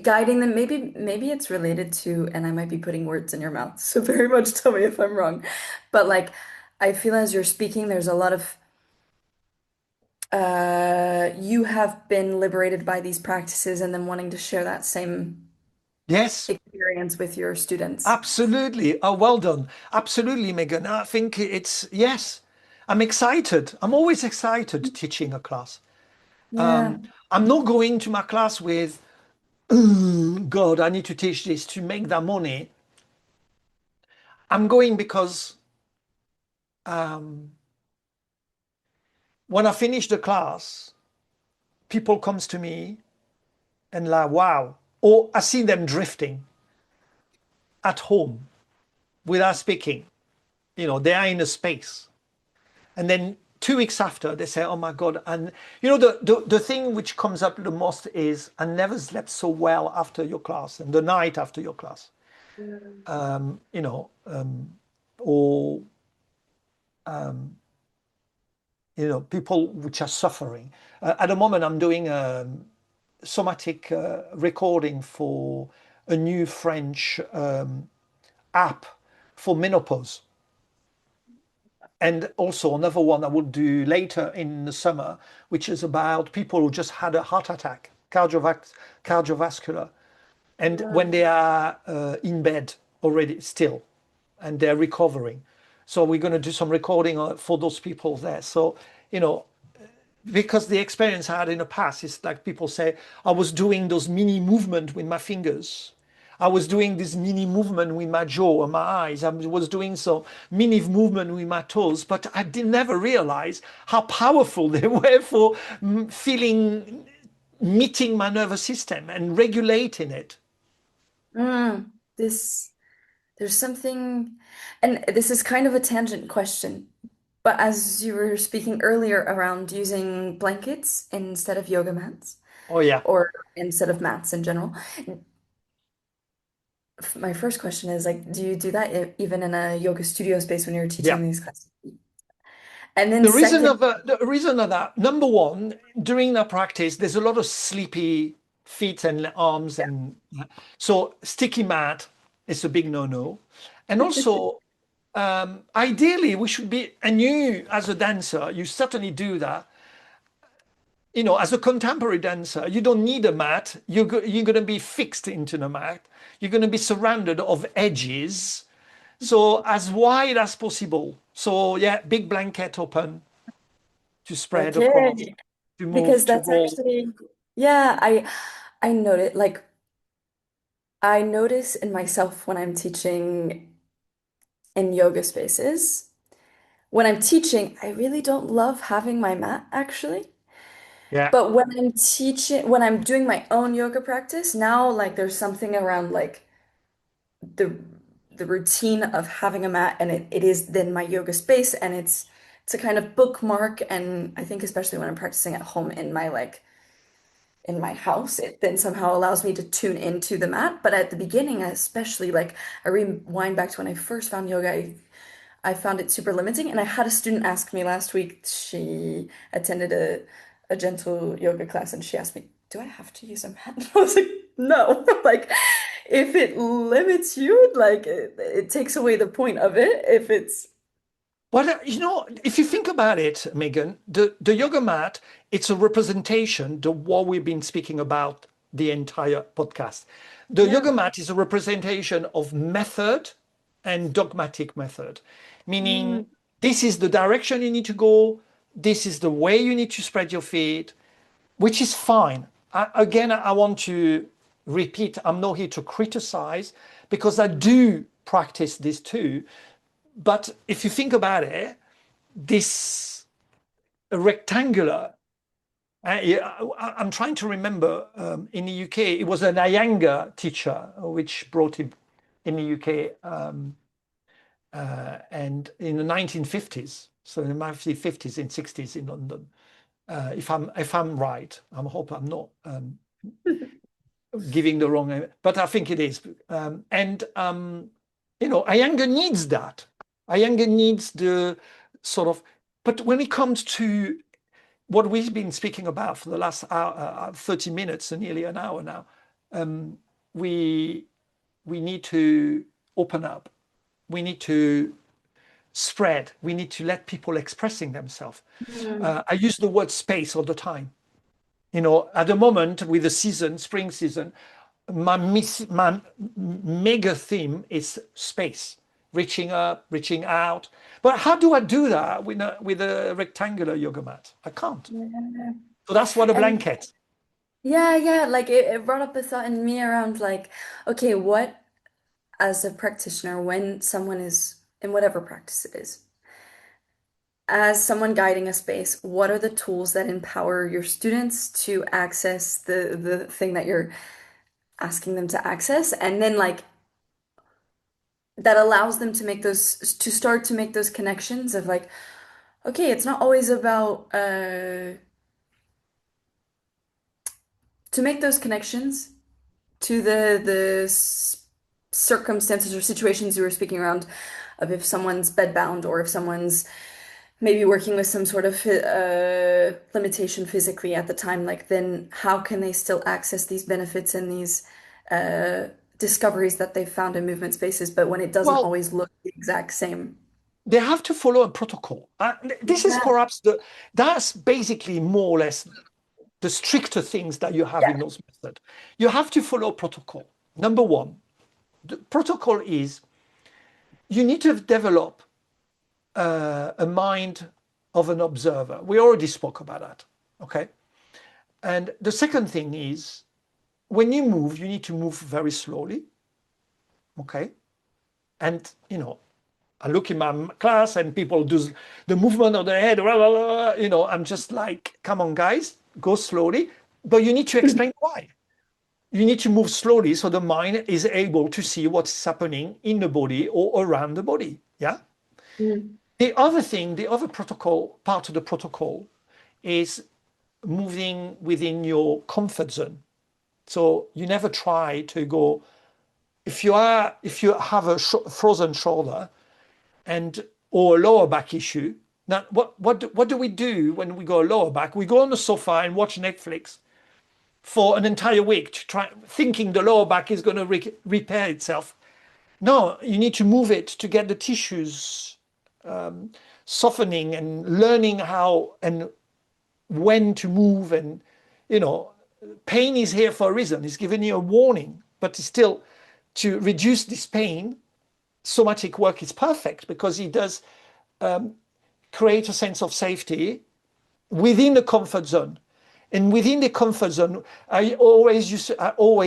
guiding them. Maybe it's related to, and I might be putting words in your mouth, so very much tell me if I'm wrong. But like I feel as you're speaking, there's a lot of you have been liberated by these practices and then wanting to share that same Yes. experience with your students. Absolutely. Oh, well done. Absolutely, Megan. I think it's, yes. I'm excited. I'm always excited teaching a class. Yeah. I'm not going to my class with, "Oh, God, I need to teach this to make that money." I'm going because when I finish the class, people comes to me and like, wow. Or I see them drifting at home without speaking. They are in a space. And then 2 weeks after, they say, "Oh my God." And the thing which comes up the most is, "I never slept so well after your class and the night after your class." Mm. Um, you know, um, or people which are suffering. At the moment, I'm doing a somatic recording for a new French app for menopause. And also another one I will do later in the summer, which is about people who just had a heart attack, cardiovascular, and when Mm. they are in bed already still. and they're recovering. So we're going to do some recording for those people there. So, you know, because the experience I had in the past is like people say, I was doing those mini movement with my fingers. I was doing this mini movement with my jaw and my eyes. I was doing some mini movement with my toes, but I did never realize how powerful they were for feeling, meeting my nervous system and regulating it. Mm, this, there's something, and this is kind of a tangent question, but as you were speaking earlier around using blankets instead of yoga mats, Oh yeah, or instead of mats in general, my first question is like, do you do that even in a yoga studio space when you're yeah. teaching these classes? And then second, The reason of that, number one, during the practice, there's a lot of sleepy feet and arms, and so sticky mat is a big no-no. And also, ideally, we should be, and you as a dancer, you certainly do that. You know, as a contemporary dancer, you don't need a mat. You're going to be fixed into the mat. You're going to be surrounded of edges. So as wide as possible. So yeah, big blanket open to spread across, okay, to move, because to that's roll. actually, yeah, I noted like I notice in myself when I'm teaching in yoga spaces. When I'm teaching, I really don't love having my mat actually. Yeah. But when I'm teaching, when I'm doing my own yoga practice, now like there's something around like the the routine of having a mat and it is then my yoga space and it's a kind of bookmark and I think especially when I'm practicing at home in my like in my house, it then somehow allows me to tune into the mat. But at the beginning, especially like I rewind back to when I first found yoga, I found it super limiting. And I had a student ask me last week, she attended a gentle yoga class, and she asked me, do I have to use a mat? And I was like, no. Like, if it limits you, like it takes away the point of it. If it's, But you know, if you think about it, Megan, the yoga mat, it's a representation of what we've been speaking about the entire podcast. The yeah. yoga mat is a representation of method and dogmatic method, Mm, meaning this is the direction you need to go, this is the way you need to spread your feet, which is fine. Again, I want to repeat, I'm not here to criticize because I do practice this too. But if you think about it, this rectangular, yeah, I'm trying to remember in the UK, it was an Iyengar teacher which brought it in the UK and in the 1950s, so in the 1950s and 60s in London. If I'm right, I hope I'm not giving the wrong, but I think it is. And you know, Iyengar needs that. Iyengar needs the sort of, but when it comes to what we've been speaking about for the last hour, 30 minutes and nearly an hour now, um, we we need to open up. We need to spread. We need to let people expressing themselves. mm, I use the word space all the time. You know, at the moment with the season, spring season, my mega theme is space, reaching up, reaching out. But how do I do that with a rectangular yoga mat? I can't. yeah. So that's what a And blanket. yeah, yeah, like it brought up a thought in me around like, okay, what as a practitioner, when someone is in whatever practice it is, as someone guiding a space, what are the tools that empower your students to access the thing that you're asking them to access? And then like that allows them to make those to start to make those connections of like, okay, it's not always about to make those connections to the circumstances or situations you were speaking around of if someone's bedbound or if someone's maybe working with some sort of limitation physically at the time, like then how can they still access these benefits and these uh, discoveries that they've found in movement spaces, but when it doesn't Well, always look the exact same. they have to follow a protocol. This is Yeah, perhaps that's basically more or less the stricter things that you have in yeah. those methods. You have to follow protocol. Number one, the protocol is you need to develop a mind of an observer. We already spoke about that. Okay. And the second thing is when you move, you need to move very slowly. Okay. And, I look in my class and people do the movement of the head, blah, blah, blah, I'm just like, come on, guys, go slowly. But you need to explain why. You need to move slowly so the mind is able to see what's happening in the body or around the body. Yeah. Mm. The other thing, the other protocol, part of the protocol is moving within your comfort zone. So you never try to go, if you have a frozen shoulder and or a lower back issue. Now, what do we do when we go lower back? We go on the sofa and watch Netflix for an entire week to try thinking the lower back is going to repair itself. No, you need to move it to get the tissues softening and learning how and when to move. And pain is here for a reason. It's giving you a warning, but it's still to reduce this pain. Somatic work is perfect because it does create a sense of safety within the comfort zone. And within the comfort zone, I always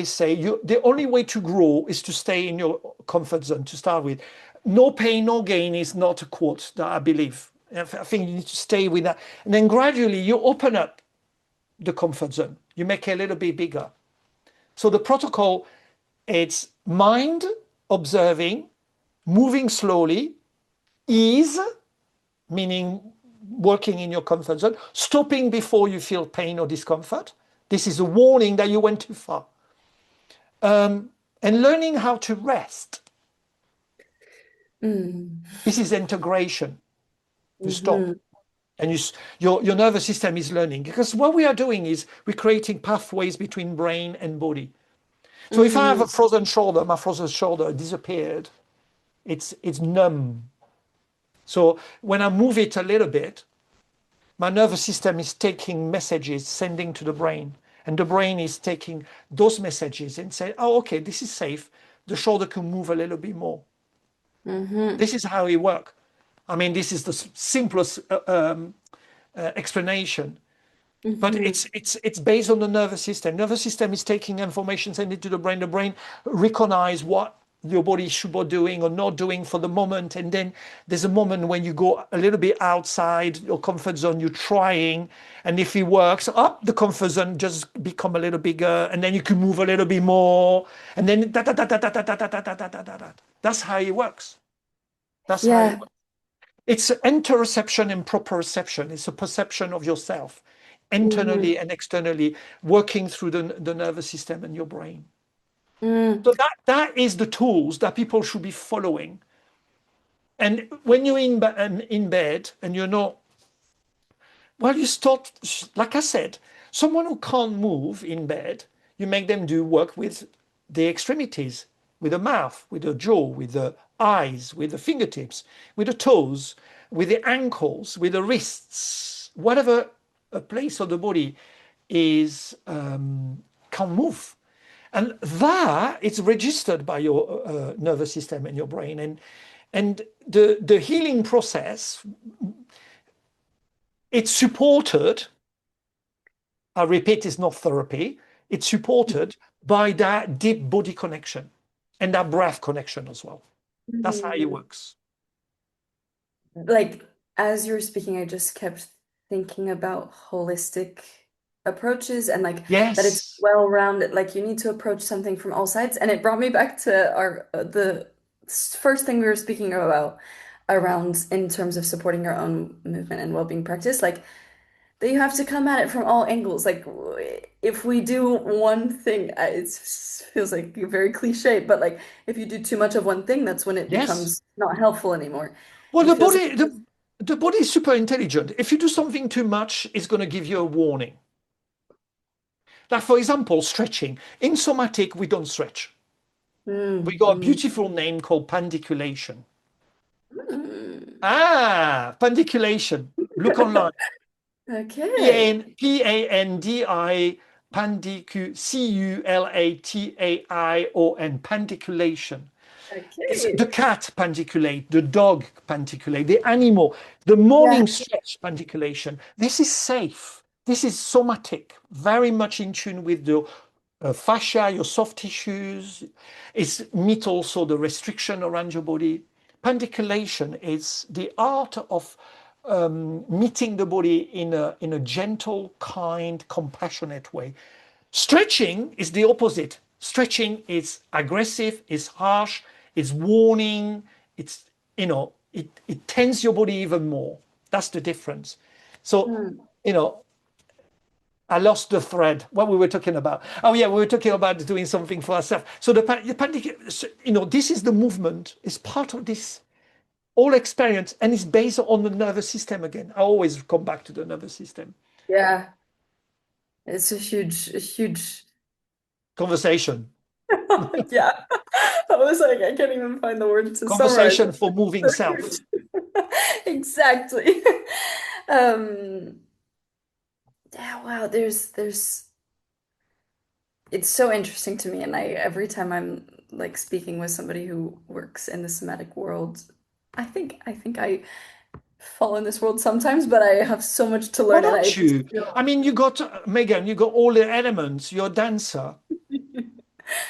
say, the only way to grow is to stay in your comfort zone to start with. No pain, no gain is not a quote that I believe. I think you need to stay with that. And then gradually you open up the comfort zone. You make it a little bit bigger. So the protocol, it's mind observing, moving slowly, ease, meaning working in your comfort zone, stopping before you feel pain or discomfort. This is a warning that you went too far. And learning how to rest. Mm. This is integration. You stop. Hmm. And your nervous system is learning. Because what we are doing is we're creating pathways between brain and body. So if I have Hmm. a frozen shoulder, my frozen shoulder disappeared. It's numb. So when I move it a little bit, my nervous system is taking messages, sending to the brain. And the brain is taking those messages and say, oh, okay, this is safe. The shoulder can move a little bit more. Hmm. This is how it works. I mean, this is the simplest explanation. But Hmm. it's based on the nervous system. Nervous system is taking information, sending it to the brain. The brain recognize what your body should be doing or not doing for the moment. And then there's a moment when you go a little bit outside your comfort zone, you're trying. And if it works, up the comfort zone just become a little bigger. And then you can move a little bit more. And then that's how it works. That's how it Yeah. works. It's interoception and proprioception. It's a perception of yourself Hmm. internally and externally working through the nervous system and your brain. Mm. So that is the tools that people should be following. And when you're in bed and you're not, well, you start, like I said, someone who can't move in bed, you make them do work with the extremities, with the mouth, with the jaw, with the eyes, with the fingertips, with the toes, with the ankles, with the wrists, whatever a place of the body is can move. And that is registered by your nervous system and your brain. And the healing process, it's supported, I repeat, it's not therapy, it's supported by that deep body connection and that breath connection as well. That's how it Hmm. works. Like, as you were speaking, I just kept thinking about holistic approaches and like that it's Yes, well-rounded. Like, you need to approach something from all sides. And it brought me back to our the first thing we were speaking about around in terms of supporting your own movement and well-being practice. Like, that you have to come at it from all angles. Like, if we do one thing, it feels like very cliche, but like if you do too much of one thing, that's when it yes. becomes not helpful anymore. Well, It the feels like body, the body is super intelligent. If you do something too much, it's going to give you a warning. Like, for example, stretching. In somatic, we don't stretch. We got a mm, beautiful name called pandiculation. mm. Ah, pandiculation. Look online. Okay. Pandi, Culataion, pandiculation. Okay. The cat pandiculate, the dog pandiculate, the animal, the morning Yeah. stretch pandiculation. This is safe. This is somatic, very much in tune with the fascia, your soft tissues. It's meet also the restriction around your body. Pandiculation is the art of meeting the body in a gentle, kind, compassionate way. Stretching is the opposite. Stretching is aggressive, is harsh, is warning, it's, it tends your body even more. That's the difference. So, Hmm. you know, I lost the thread. What we were talking about? Oh yeah, we were talking about doing something for ourselves. So this is the movement. It's part of this whole experience, and it's based on the nervous system again. I always come back to the nervous system Yeah. It's a huge, conversation. yeah. I was like, I can't even find the word to summarize Conversation it. for moving So self. huge. Exactly. Um, yeah, wow, it's so interesting to me, and every time I'm like speaking with somebody who works in the somatic world, I think I fall in this world sometimes, but I have so much to Why learn, and I don't just you? I feel mean, you got Megan, you got all the elements. You're a dancer.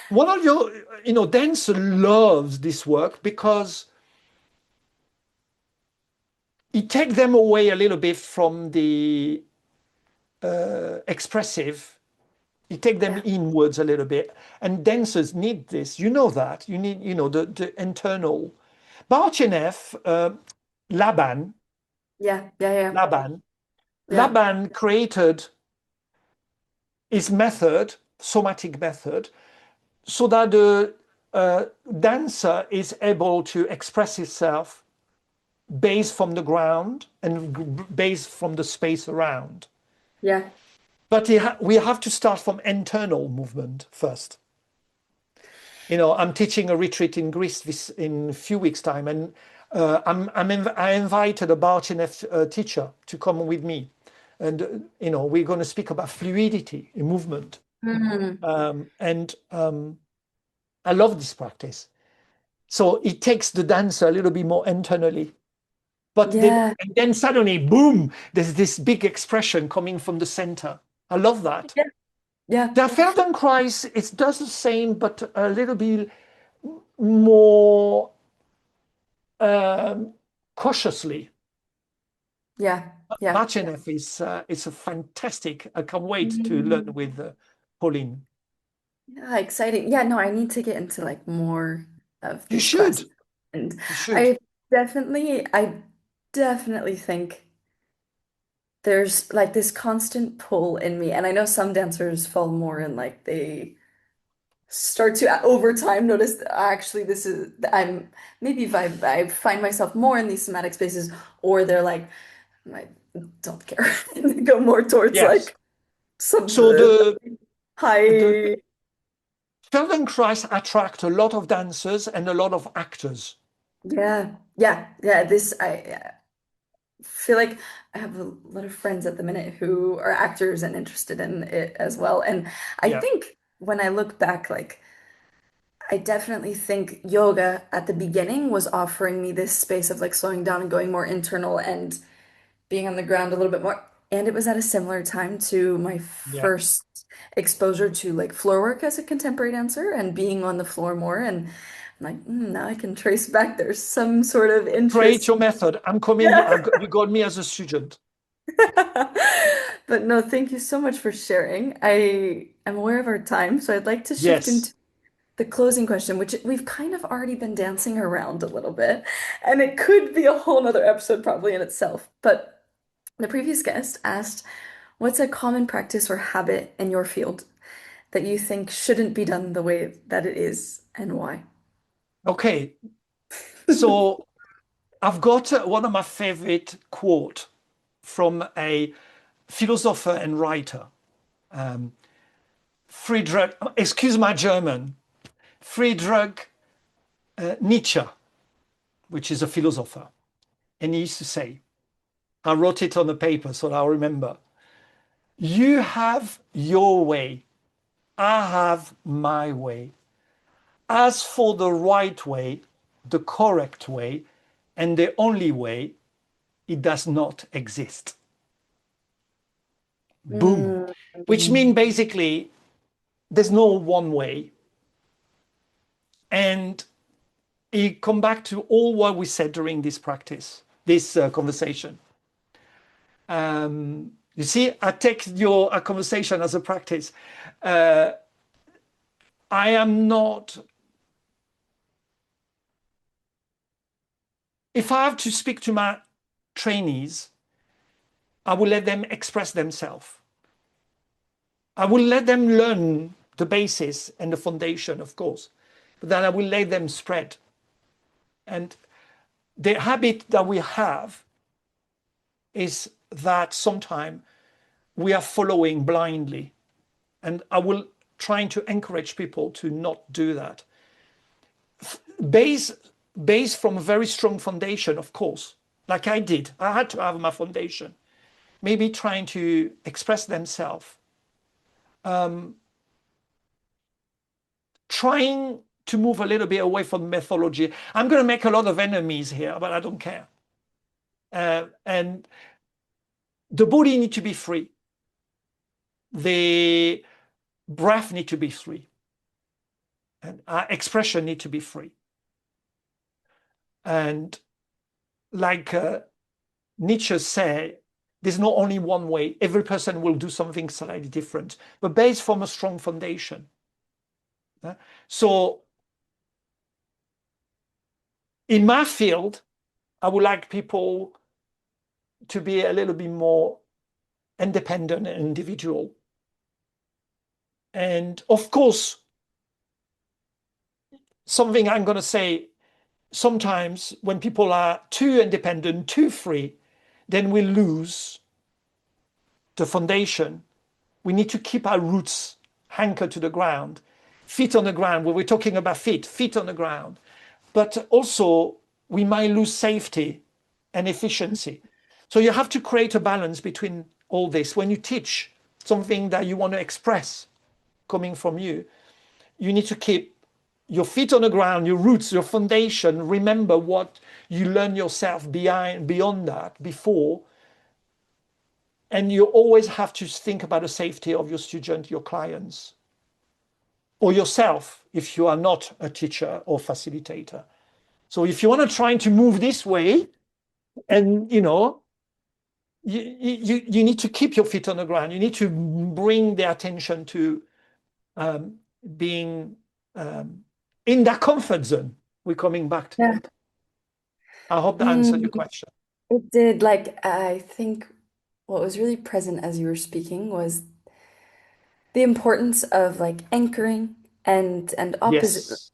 One of your, dancer loves this work because it takes them away a little bit from the expressive. You take them yeah, inwards a little bit, and dancers need this. You know that. You need, the internal. Barchenev, Laban, yeah, yeah, yeah, Laban, yeah, Laban created his method, somatic method, so that the dancer is able to express itself based from the ground and based from the space around. yeah. But we have to start from internal movement first. I'm teaching a retreat in Greece in a few weeks' time, and I invited a Barchinev teacher to come with me, and we're going to speak about fluidity in movement, Mm, and I love this practice. So it takes the dancer a little bit more internally. yeah, And then suddenly, boom, there's this big expression coming from the center. I love that. yeah, yeah, The Feldenkrais, it does the same, but a little bit more um, cautiously. yeah, yeah. Bachenev is a fantastic. I can't wait to learn Mm. with Pauline. Yeah, exciting. Yeah, no, I need to get into like more of You these should. classes. And You should. I I definitely think there's like this constant pull in me. And I know some dancers fall more in like they start to over time notice that actually this is I'm maybe if I find myself more in these somatic spaces, or they're like I don't care and they go more towards Yes. like some So the high. Feldenkrais attract a lot of dancers and a lot of actors. Yeah, yeah, yeah. This I feel like I have a lot of friends at the minute who are actors and interested in it as well. And I Yeah. think when I look back, like I definitely think yoga at the beginning was offering me this space of like slowing down and going more internal and being on the ground a little bit more. And it was at a similar time to my Yeah. first exposure to like floor work as a contemporary dancer and being on the floor more. And I'm like, now I can trace back there's some sort of Create interest. your method. I'm coming. Yeah. You got me as a student. But no, thank you so much for sharing. I am aware of our time, so I'd like to shift Yes. into the closing question, which we've kind of already been dancing around a little bit, and it could be a whole nother episode probably in itself. But the previous guest asked, what's a common practice or habit in your field that you think shouldn't be done the way that it is, and why? Okay. So I've got one of my favorite quote from a philosopher and writer, um, Friedrich. Excuse my German. Friedrich Nietzsche, which is a philosopher, and he used to say, I wrote it on the paper so I'll remember. You have your way. I have my way. As for the right way, the correct way, and the only way, it does not exist. Boom. Mm. Which means basically there's no one way. And you come back to all what we said during this practice, this conversation. You see, I take your conversation as a practice. Uh, I am not, if I have to speak to my trainees, I will let them express themselves. I will let them learn the basis and the foundation, of course, but then I will let them spread. And the habit that we have is that sometimes we are following blindly. And I will trying to encourage people to not do that. Based from a very strong foundation, of course, like I did. I had to have my foundation. Maybe trying to express themselves. Trying to move a little bit away from methodology. I'm going to make a lot of enemies here, but I don't care. And the body needs to be free. The breath needs to be free. And our expression needs to be free. And like Nietzsche said, there's not only one way. Every person will do something slightly different, but based from a strong foundation. So in my field, I would like people to be a little bit more independent and individual. And of course, something I'm going to say, sometimes when people are too independent, too free, then we lose the foundation. We need to keep our roots anchored to the ground, feet on the ground. When we're talking about feet on the ground. But also, we might lose safety and efficiency. So you have to create a balance between all this. When you teach something that you want to express coming from you, you need to keep your feet on the ground, your roots, your foundation. Remember what you learn yourself beyond that, before. And you always have to think about the safety of your student, your clients, or yourself if you are not a teacher or facilitator. So if you want to try to move this way, and you need to keep your feet on the ground. You need to bring the attention to being in that comfort zone. We're coming back to Yeah. it. I hope that answered your Mm, question. it did. Like, I think what was really present as you were speaking was the importance of like anchoring and Yes,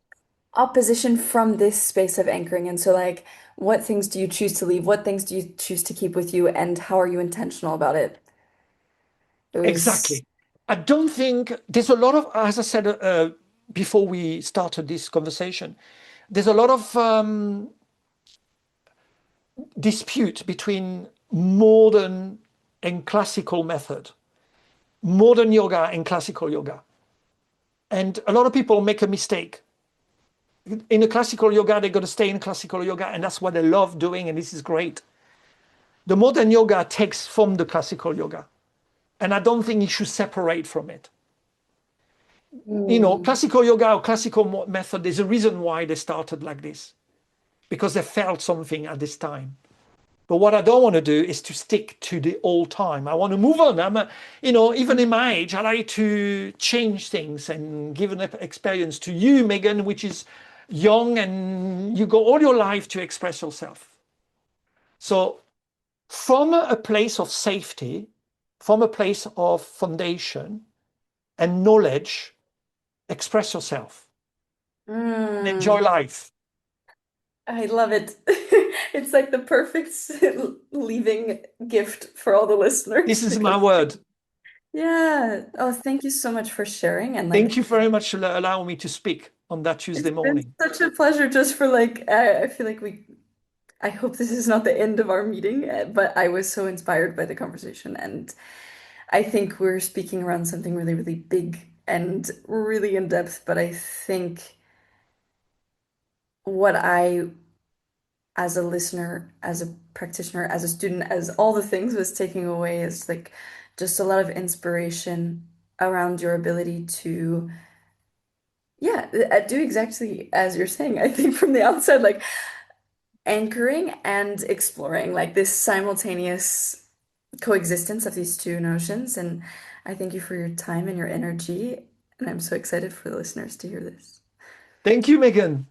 opposition from this space of anchoring. And so like what things do you choose to leave? What things do you choose to keep with you? And how are you intentional about it? It was exactly. I don't think there's a lot of, as I said before we started this conversation, there's a lot of dispute between modern and classical method, modern yoga and classical yoga. And a lot of people make a mistake. In the classical yoga, they're going to stay in classical yoga, and that's what they love doing, and this is great. The modern yoga takes from the classical yoga, and I don't think you should separate from it. mm, Classical yoga or classical method, there's a reason why they started like this, because they felt something at this time. But what I don't want to do is to stick to the old time. I want to move on. Even in my age, I like to change things and give an experience to you, Megan, which is young and you go all your life to express yourself. So from a place of safety, from a place of foundation and knowledge, express yourself and enjoy mm, life. I love it. It's like the perfect leaving gift for all the listeners This is my because word. yeah. Oh, thank you so much for sharing. And Thank like you very much for allowing me to speak on that it's Tuesday been morning. such a pleasure just for like I feel like I hope this is not the end of our meeting, but I was so inspired by the conversation and I think we're speaking around something really, really big and really in depth, but I think what I, as a listener, as a practitioner, as a student, as all the things was taking away is like just a lot of inspiration around your ability to, yeah, do exactly as you're saying. I think from the outside, like anchoring and exploring, like this simultaneous coexistence of these two notions. And I thank you for your time and your energy. And I'm so excited for the listeners to hear this. Thank you, Megan.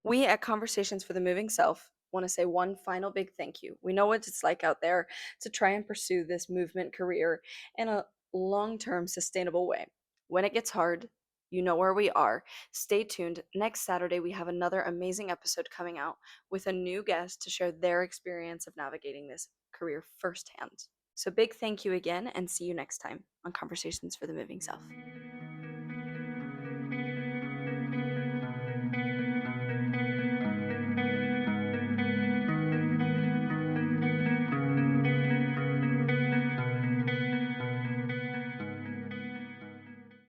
We at Conversations for the Moving Self want to say one final big thank you. We know what it's like out there to try and pursue this movement career in a long term, sustainable way. When it gets hard, you know where we are. Stay tuned. Next Saturday, we have another amazing episode coming out with a new guest to share their experience of navigating this career firsthand. So, big thank you again, and see you next time on Conversations for the Moving Self.